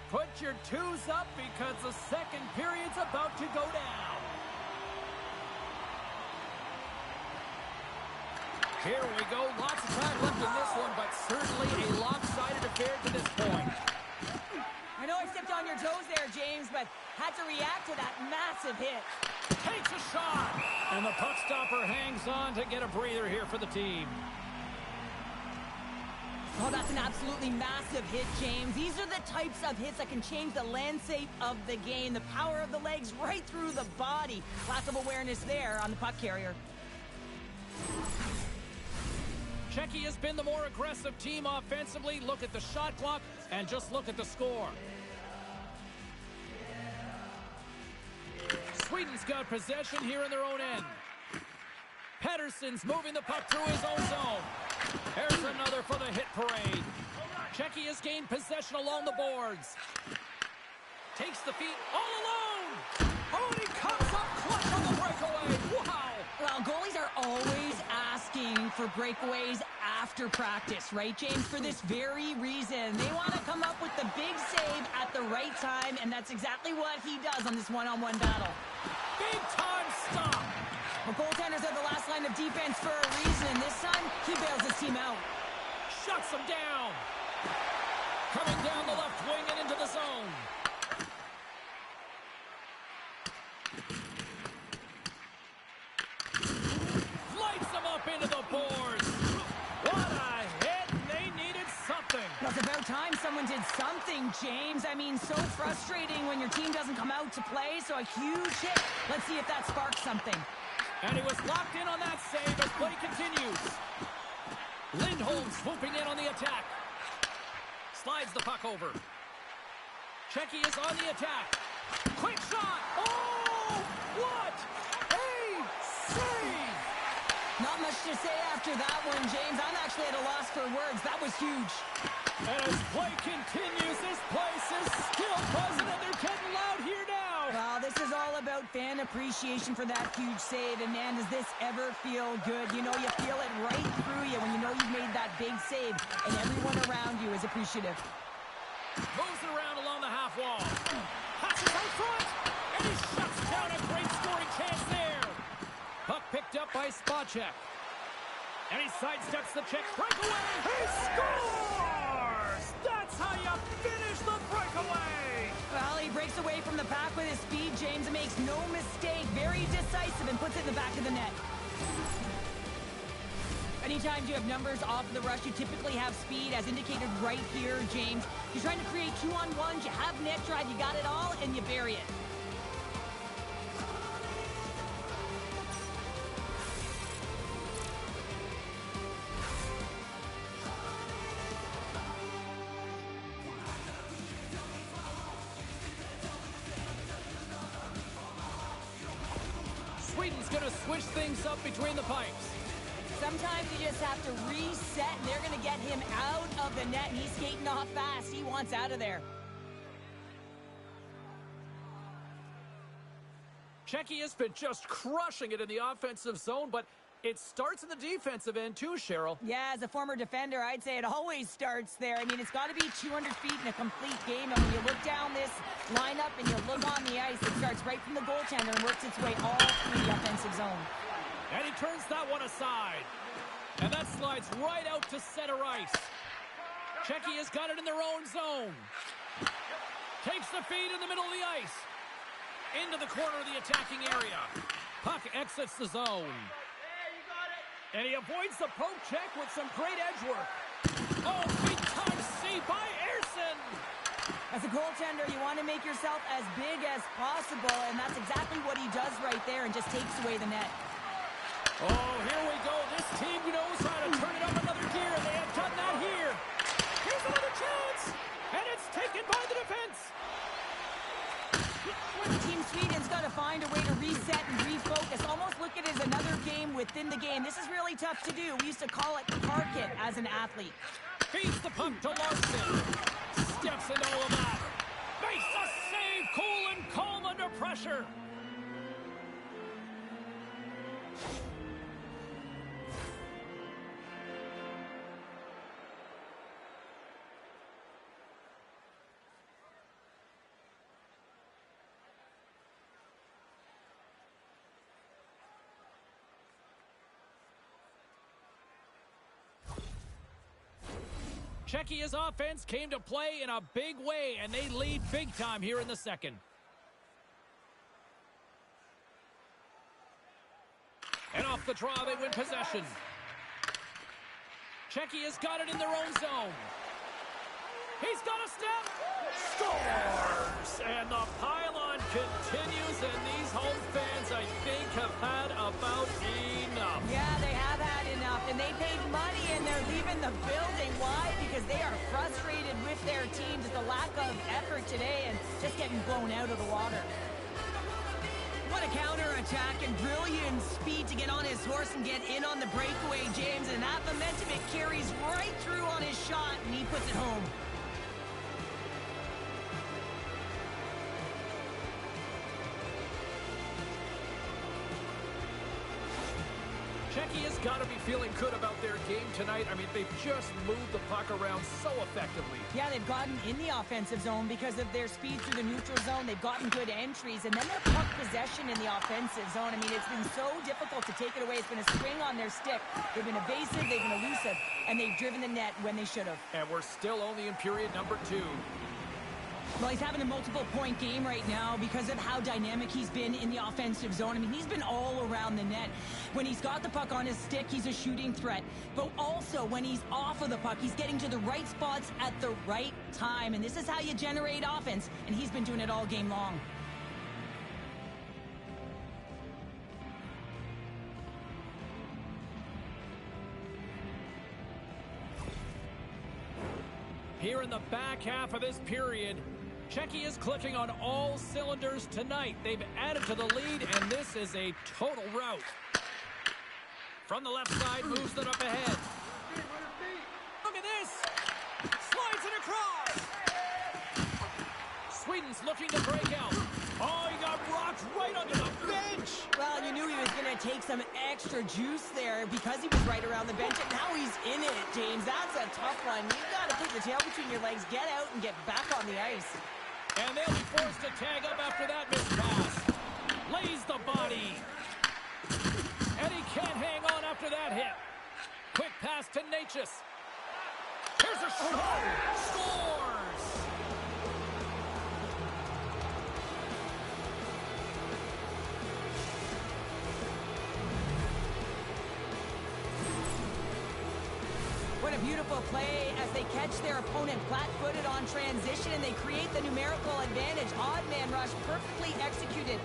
Put your twos up because the second period's about to go down. Here we go. Lots of time left in this one, but certainly a lopsided affair to this point. I know I stepped on your toes there, James, but had to react to that massive hit. Takes a shot, and the puck stopper hangs on to get a breather here for the team. Oh, that's an absolutely massive hit, James. These are the types of hits that can change the landscape of the game. The power of the legs right through the body. Lack of awareness there on the puck carrier. Czechia has been the more aggressive team offensively. Look at the shot clock and just look at the score. Sweden's got possession here in their own end. Pettersson's moving the puck through his own zone. There's another for the hit parade. Czechia's gained possession along the boards. Takes the feet all alone. Oh, and he comes up clutch on the breakaway. Wow. Well, goalies are always asking for breakaways after practice, right, James? For this very reason. They want to come up with the big save at the right time, and that's exactly what he does on this one-on-one battle. Big time stop. Well, goaltenders are the last line of defense for a reason. This time, he bails his team out. Shuts him down. Coming down the left wing and into the zone. Lights him up into the boards. What a hit. They needed something. Well, it's about time someone did something, James. I mean, so frustrating when your team doesn't come out to play, so a huge hit. Let's see if that sparks something. And he was locked in on that save as play continues. Lindholm swooping in on the attack. Slides the puck over. Czechia is on the attack. Quick shot. Oh, what a save. Not much to say after that one, James. I'm actually at a loss for words. That was huge. And as play continues, this place is still buzzing and they're getting loud here now. Well, this is all about fan appreciation for that huge save. And, man, does this ever feel good? You know, you feel it right through you when you know you've made that big save. And everyone around you is appreciative. Moves it around along the half wall. Passes out front. And he shuts down a great scoring chance there. Puck picked up by Spacek. And he sidesteps the Czech breakaway. He scores! That's how you finish the breakaway. Well, he breaks away from the pack with his speed, James, and makes no mistake. Very decisive and puts it in the back of the net. Anytime you have numbers off of the rush, you typically have speed, as indicated right here, James. You're trying to create 2-on-1s, you have net drive, you got it all, and you bury it. Sweden's going to switch things up between the pipes. Sometimes you just have to reset, and they're going to get him out of the net. He's skating off fast. He wants out of there. Czechia's been just crushing it in the offensive zone, but it starts in the defensive end too, Cheryl. Yeah, as a former defender, I'd say it always starts there. I mean, it's got to be 200 feet in a complete game, and when you look down this lineup and you look on the ice, it starts right from the goaltender and works its way all through the offensive zone. And he turns that one aside. And that slides right out to center ice. Czechia's got it in their own zone. Takes the feed in the middle of the ice. Into the corner of the attacking area. Puck exits the zone. And he avoids the poke check with some great edge work. Oh, big time save by Ersson. As a goaltender, you want to make yourself as big as possible, and that's exactly what he does right there and just takes away the net. Oh, here we go. This team knows how to turn it up another gear, and they have done that here. Here's another chance, and it's Deflected by the defense. Team Sweden's got to find a way to reset and refocus. Almost look at it as another game within the game. This is really tough to do. We used to call it park it as an athlete. Feeds the puck to Larson. Steps into all of that. Makes a save. Cool and calm under pressure. Czechia's offense came to play in a big way, and they lead big time here in the second. And off the draw, they win possession. Czechia's got it in their own zone. He's got a step. Scores! And the pylon continues, and these home fans, I think, have had about enough. Yeah, they have had enough, and they paid money, and they're leaving the building. Why? Because they are frustrated with their team, just the lack of effort today, and just getting blown out of the water. What a counter-attack and brilliant speed to get on his horse and get in on the breakaway, James, and that momentum, it carries right through on his shot, and he puts it home. Czechia's got to be feeling good about their game tonight. I mean, they've just moved the puck around so effectively. Yeah, they've gotten in the offensive zone because of their speed through the neutral zone. They've gotten good entries, and then their puck possession in the offensive zone. I mean, it's been so difficult to take it away. It's been a string on their stick. They've been evasive, they've been elusive, and they've driven the net when they should have. And we're still only in period number 2. Well, he's having a multiple-point game right now because of how dynamic he's been in the offensive zone. I mean, he's been all around the net. When he's got the puck on his stick, he's a shooting threat. But also, when he's off of the puck, he's getting to the right spots at the right time. And this is how you generate offense, and he's been doing it all game long. Here in the back half of this period, Czechia is clicking on all cylinders tonight. They've added to the lead, and this is a total rout. From the left side, moves it up ahead. Look at this! Slides it across! Sweden's looking to break out. Oh, he got rocked right under the bench! Well, you knew he was going to take some extra juice there because he was right around the bench, and now he's in it, James. That's a tough one. You've got to put your tail between your legs, get out, and get back on the ice. And they'll be forced to tag up after that missed pass. Lays the body. And he can't hang on after that hit. Quick pass to Necas. Here's a shot. Scores! What a beautiful play as they catch their opponent flat-footed on transition, and they create the numerical advantage. Odd man rush, perfectly executed.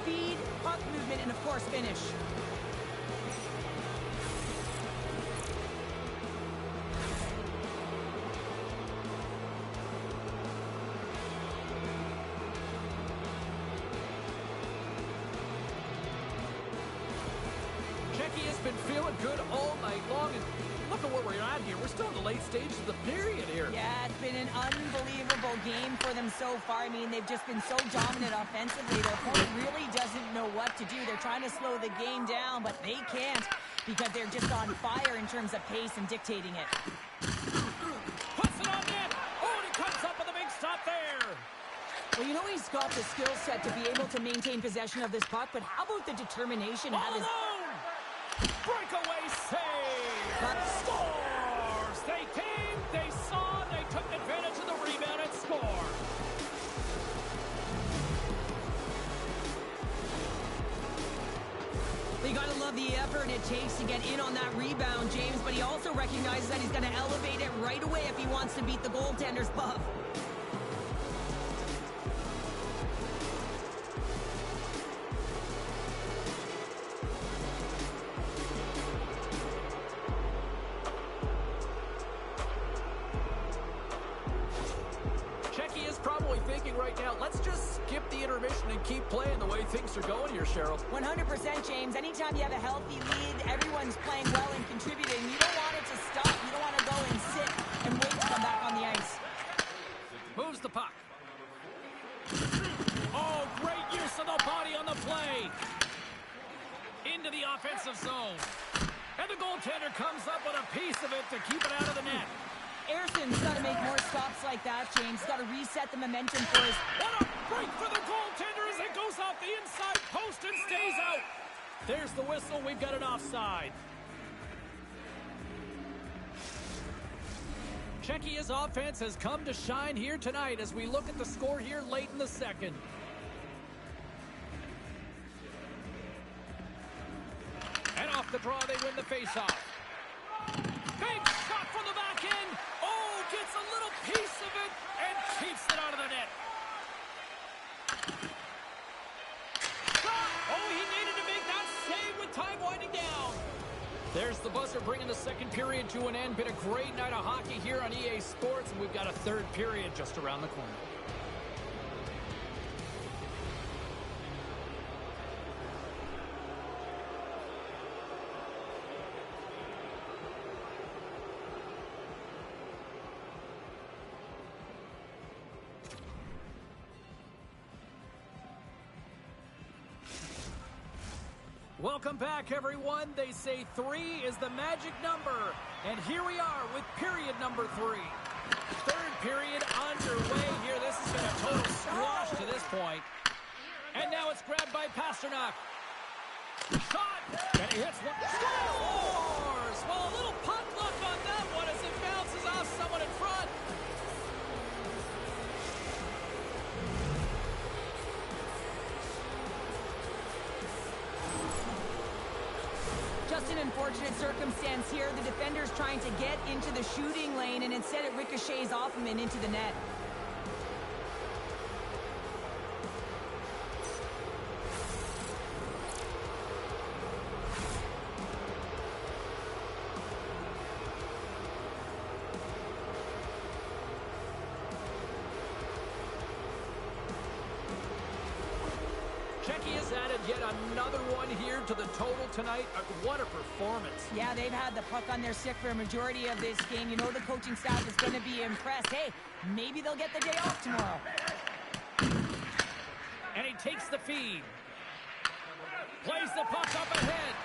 Speed, puck movement, and of course finish. Czechia's been feeling good all night long, and look at where we're at here. We're still in the late stages of the period here. Yeah, it's been an unbelievable game for them so far. I mean, they've just been so dominant offensively. Their opponent really doesn't know what to do. They're trying to slow the game down, but they can't because they're just on fire in terms of pace and dictating it. Puts it on net. Oh, and he comes up with a big stop there. Well, you know he's got the skill set to be able to maintain possession of this puck, but how about the determination? All alone. Breakaway save. Scores. They came, they saw, they took advantage of the rebound and scored. You gotta love the effort it takes to get in on that rebound, James, but he also recognizes that he's gonna elevate it right away if he wants to beat the goaltender's glove. skip the intermission and keep playing the way things are going here, Cheryl. 100%, James. Anytime you have a healthy lead, everyone's playing well and contributing. You don't want it to stop. You don't want to go and sit and wait to come back on the ice. Moves the puck. Oh, great use of the body on the play. Into the offensive zone. And the goaltender comes up with a piece of it to keep it out of the net. Ayrton's got to make more stops like that, James. Got to reset the momentum for his... What a break for the goaltender as it goes off the inside post and stays out. There's the whistle. We've got an offside. Czechia's offense has come to shine here tonight as we look at the score here late in the second. And off the draw, they win the faceoff. Big shot from the back end. Oh, gets a little piece of it and keeps it out of the net. Oh, he needed to make that save with time winding down. There's the buzzer bringing the second period to an end. Been a great night of hockey here on EA Sports, and we've got a third period just around the corner. Welcome back, everyone. They say 3 is the magic number. And here we are with period number 3. Third period underway here. This has been a total squash to this point. And now it's grabbed by Pastrnak. Shot! And he hits one. Scores! Well, a little puck luck on that one as it bounces off someone in front. Just an unfortunate circumstance here. The defender's trying to get into the shooting lane, and instead it ricochets off him and into the net. Czechia's added yet another one here to the total tonight. What a performance. Yeah, they've had the puck on their stick for a majority of this game. You know the coaching staff is going to be impressed. Hey, maybe they'll get the day off tomorrow. And he takes the feed. Plays the puck up ahead.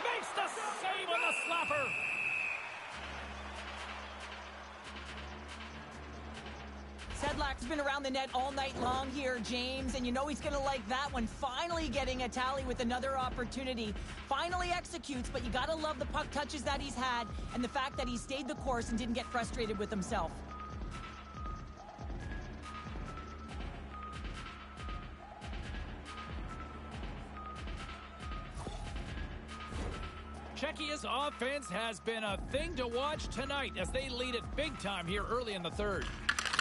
Makes the save on the slapper. Sedlak's been around the net all night long here, James, and you know he's going to like that one. Finally getting a tally with another opportunity. Finally executes, but you got to love the puck touches that he's had and the fact that he stayed the course and didn't get frustrated with himself. Czechia's offense has been a thing to watch tonight as they lead it big time here early in the third.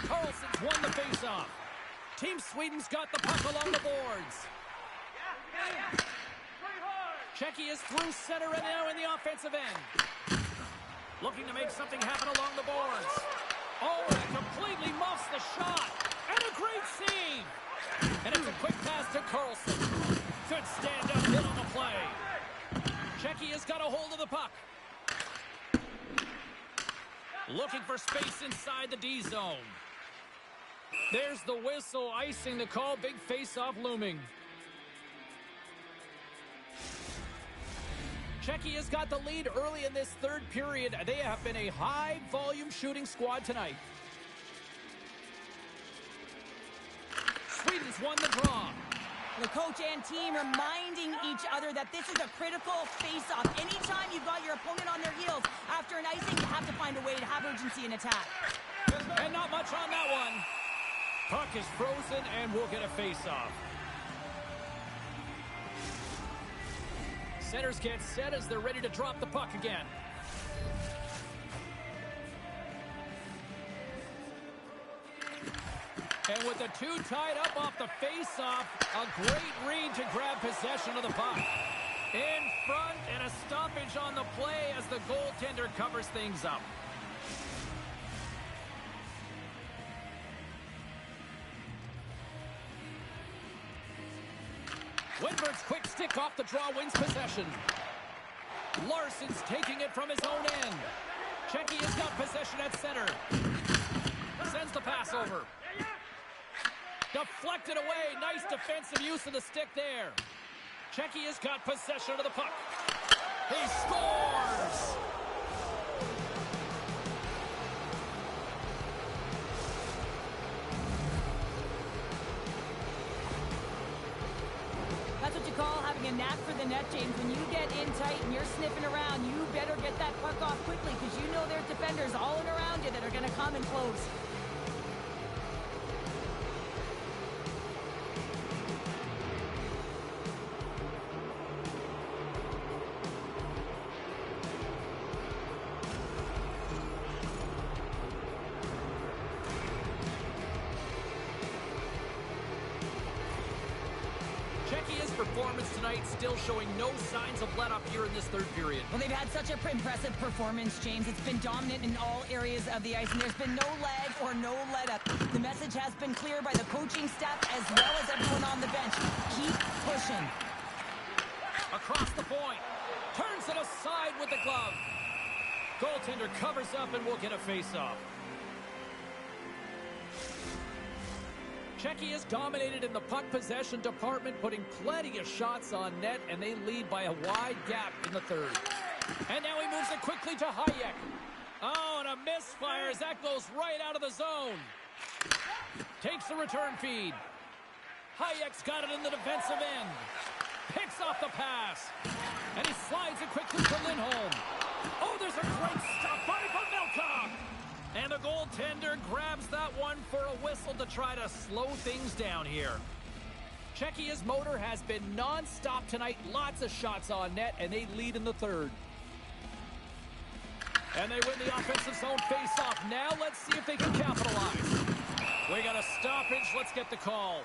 Carlson's won the faceoff. Team Sweden's got the puck along the boards. Czechia's through center and now in the offensive end. Looking to make something happen along the boards. Oh, and it completely muffs the shot. And a great save. And it's a quick pass to Carlson. Good stand-up hit on the play. Czechia's got a hold of the puck. Looking for space inside the D zone. There's the whistle, icing the call. Big face-off looming. Czechia's got the lead early in this third period. They have been a high-volume shooting squad tonight. Sweden's won the draw. The coach and team reminding each other that this is a critical face-off. Anytime you've got your opponent on their heels after an icing, you have to find a way to have urgency in attack. And not much on that one. Puck is frozen, and we'll get a face-off. Centers get set as they're ready to drop the puck again. And with the two tied up off the face-off, a great read to grab possession of the puck. In front, and a stoppage on the play as the goaltender covers things up. Windberg's quick stick off the draw wins possession. Larson's taking it from his own end. Checky has got possession at center. Sends the pass over. Deflected away. Nice defensive use of the stick there. Checky has got possession of the puck. He scores! That's what you call having a knack for the net, James. When you get in tight and you're sniffing around, you better get that puck off quickly because you know there's defenders all around you that are going to come and close. Czechia's performance tonight still showing no signs of let up here in this third period. Well, they've had such an impressive performance, James. It's been dominant in all areas of the ice, and there's been no lag or no let-up. The message has been clear by the coaching staff as well as everyone on the bench. Keep pushing. Across the point. Turns it aside with the glove. Goaltender covers up and will get a face-off. Czechia is dominated in the puck possession department, putting plenty of shots on net, and they lead by a wide gap in the third. And now he moves it quickly to Hayek. Oh, and a misfire as that goes right out of the zone. Takes the return feed. Hayek's got it in the defensive end. Picks off the pass. And he slides it quickly to Lindholm. Oh, there's a great stop by Pavelka. And the goaltender grabs that one for a whistle to try to slow things down here. Czechia's motor has been non-stop tonight. Lots of shots on net, and they lead in the third. And they win the offensive zone face-off. Now let's see if they can capitalize. We got a stoppage. Let's get the call.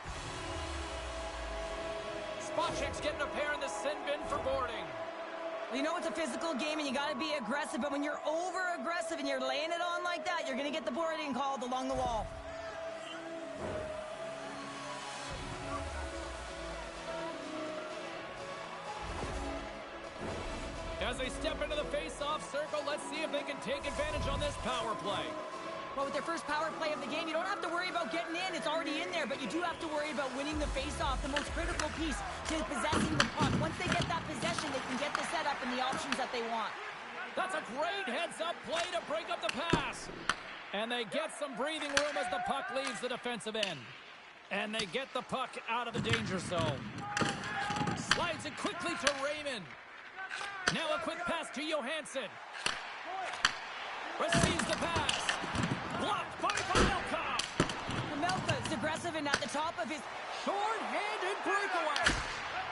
Spacek's getting a pair in the sin bin for boarding. You know it's a physical game and you got to be aggressive, but when you're over-aggressive and you're laying it on like that, you're going to get the boarding called along the wall. As they step into the face-off circle, let's see if they can take advantage on this power play. Well, with their first power play of the game, you don't have to worry about getting in. It's already in there, but you do have to worry about winning the face-off, the most critical piece to possessing the puck. Once they get that possession, they can get the setup and the options that they want. That's a great heads-up play to break up the pass. And they get some breathing room as the puck leaves the defensive end. And they get the puck out of the danger zone. Slides it quickly to Raymond. Now a quick pass to Johansson. Receives the pass. Blocked by Pavelka. Pavelka is aggressive and at the top of his short-handed breakaway.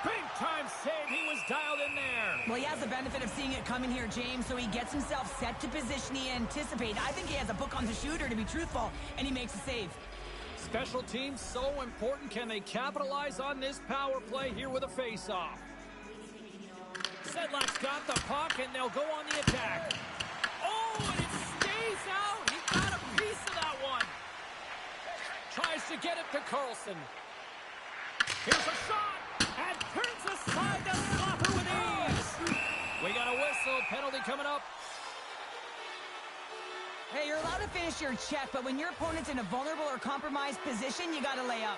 Big-time save. He was dialed in there. Well, he has the benefit of seeing it coming here, James, so he gets himself set to position he anticipated. I think he has a book on the shooter, to be truthful, and he makes a save. Special teams so important. Can they capitalize on this power play here with a face-off? Sedlak's got the puck, and they'll go on the attack. Oh, and it stays out. He got a piece of that one. Tries to get it to Carlson. Here's a shot, and turns aside to stopper with ease. We got a whistle. Penalty coming up. Hey, you're allowed to finish your check, but when your opponent's in a vulnerable or compromised position, you got to lay up.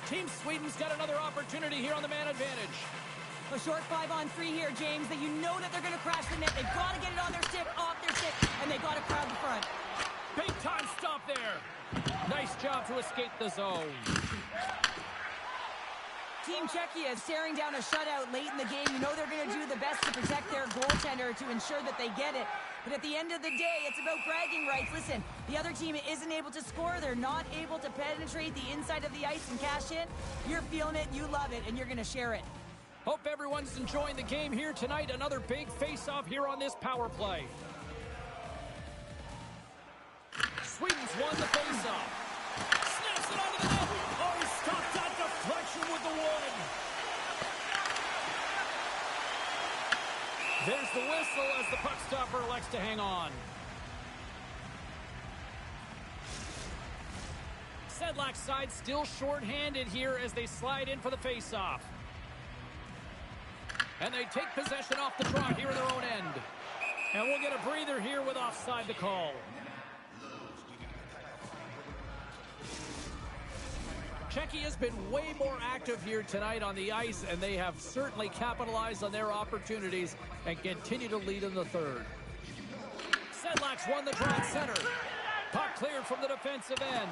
Team Sweden's got another opportunity here on the man advantage. A short 5-on-3 here, James, that you know that they're going to crash the net. They've got to get it on their stick, off their stick, and they got to crowd the front. Big time stop there. Nice job to escape the zone. Team Czechia is staring down a shutout late in the game. You know they're going to do the best to protect their goaltender to ensure that they get it. But at the end of the day, it's about bragging rights. Listen, the other team isn't able to score. They're not able to penetrate the inside of the ice and cash in. You're feeling it, you love it, and you're going to share it. Hope everyone's enjoying the game here tonight. Another big face-off here on this power play. Sweden's won the face-off. Snaps it onto the net. Oh, he stopped that deflection with the wood. There's the whistle as the puck stopper elects to hang on. Sedlak's side still shorthanded here as they slide in for the faceoff. And they take possession off the draw here in their own end. And we'll get a breather here with offside the call. Czechia has been way more active here tonight on the ice, and they have certainly capitalized on their opportunities and continue to lead in the third. Sedlak's won the draw at center. Puck cleared from the defensive end.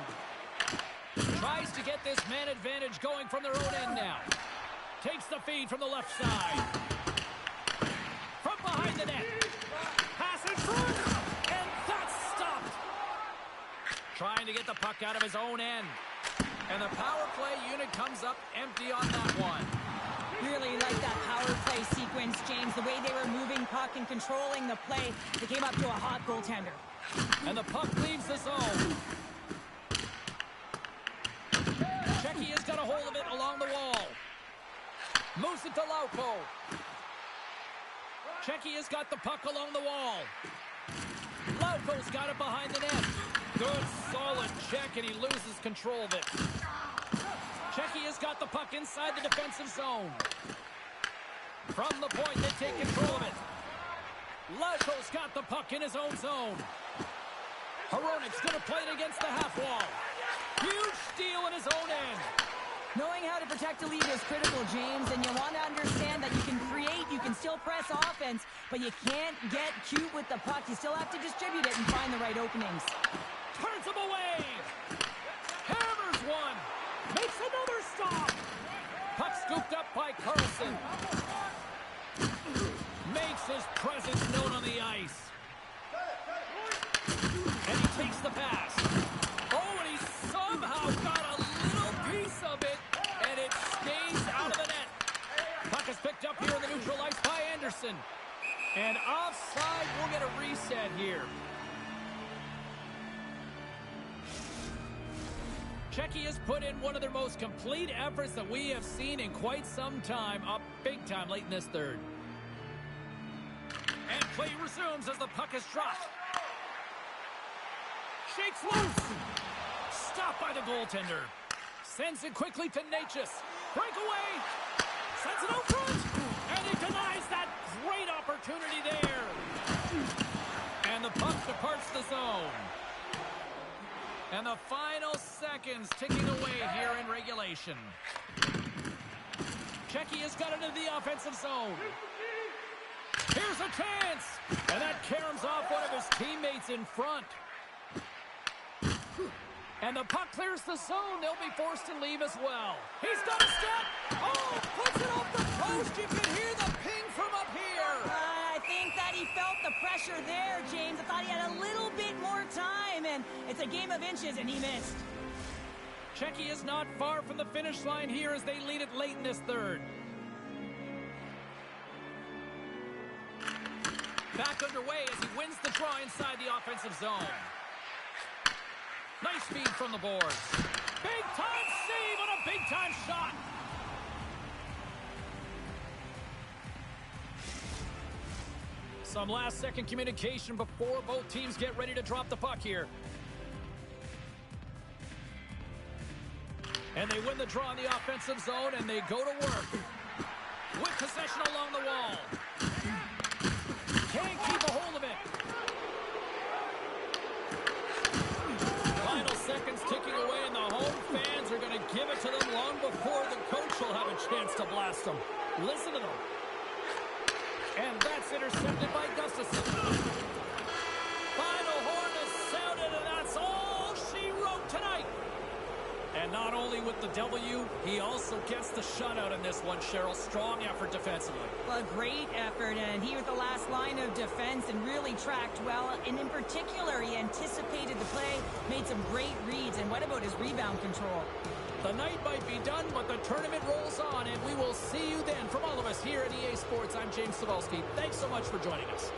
Tries to get this man advantage going from their own end now. Takes the feed from the left side. From behind the net. Pass in front. And that's stopped. Trying to get the puck out of his own end. And the power play unit comes up empty on that one. Really like that power play sequence, James. The way they were moving puck and controlling the play, they came up to a hot goaltender. And the puck leaves the zone. Czechia's got a hold of it along the wall. Moves it to Lauko. Czechia's got the puck along the wall. Lauko's got it behind the net. Good, solid check, and he loses control of it. Czechia's got the puck inside the defensive zone. From the point, they take control of it. Lauko's got the puck in his own zone. Hronik's going to play it against the half wall. Huge steal in his own end. Knowing how to protect a lead is critical, James, and you want to understand that you can create, you can still press offense, but you can't get cute with the puck. You still have to distribute it and find the right openings. Turns him away. Hammers one. Makes another stop. Puck scooped up by Carlson. Makes his presence known on the ice. And he takes the pass. Oh, and he somehow got a little piece of it, and it stays out of the net. Puck is picked up here in the neutral ice by Anderson. And offside, we'll get a reset here. Czechia has put in one of their most complete efforts that we have seen in quite some time, up big time late in this third. And play resumes as the puck is dropped. Shakes loose. Stopped by the goaltender. Sends it quickly to Necas. Breakaway. Sends it out front. And he denies that great opportunity there. And the puck departs the zone. And the final seconds ticking away here in regulation. Czechia's got it into the offensive zone. Here's a chance. And that caroms off one of his teammates in front. And the puck clears the zone. They'll be forced to leave as well. He's got a step. Oh, puts it off the post. You can hear the ping from up here. I think that he felt the pressure there, James. I thought he had a little bit more time, and it's a game of inches, and he missed. Czechia is not far from the finish line here as they lead it late in this third. Back underway as he wins the draw inside the offensive zone. Nice feed from the boards. Big-time save on a big-time shot. Some last-second communication before both teams get ready to drop the puck here. And they win the draw in the offensive zone, and they go to work. With possession along the wall. Can't keep a hold of it. Final seconds ticking away, and the home fans are going to give it to them long before the coach will have a chance to blast them. Listen to them. And that's intercepted by Gustafsson. Final horn is sounded, and that's all she wrote tonight. And not only with the W, he also gets the shutout in this one, Cheryl. Strong effort defensively. Well, a great effort, and he was the last line of defense and really tracked well. And in particular, he anticipated the play, made some great reads, and what about his rebound control? The night might be done, but the tournament rolls on, and we will see you then. From all of us here at EA Sports, I'm James Cybulski. Thanks so much for joining us.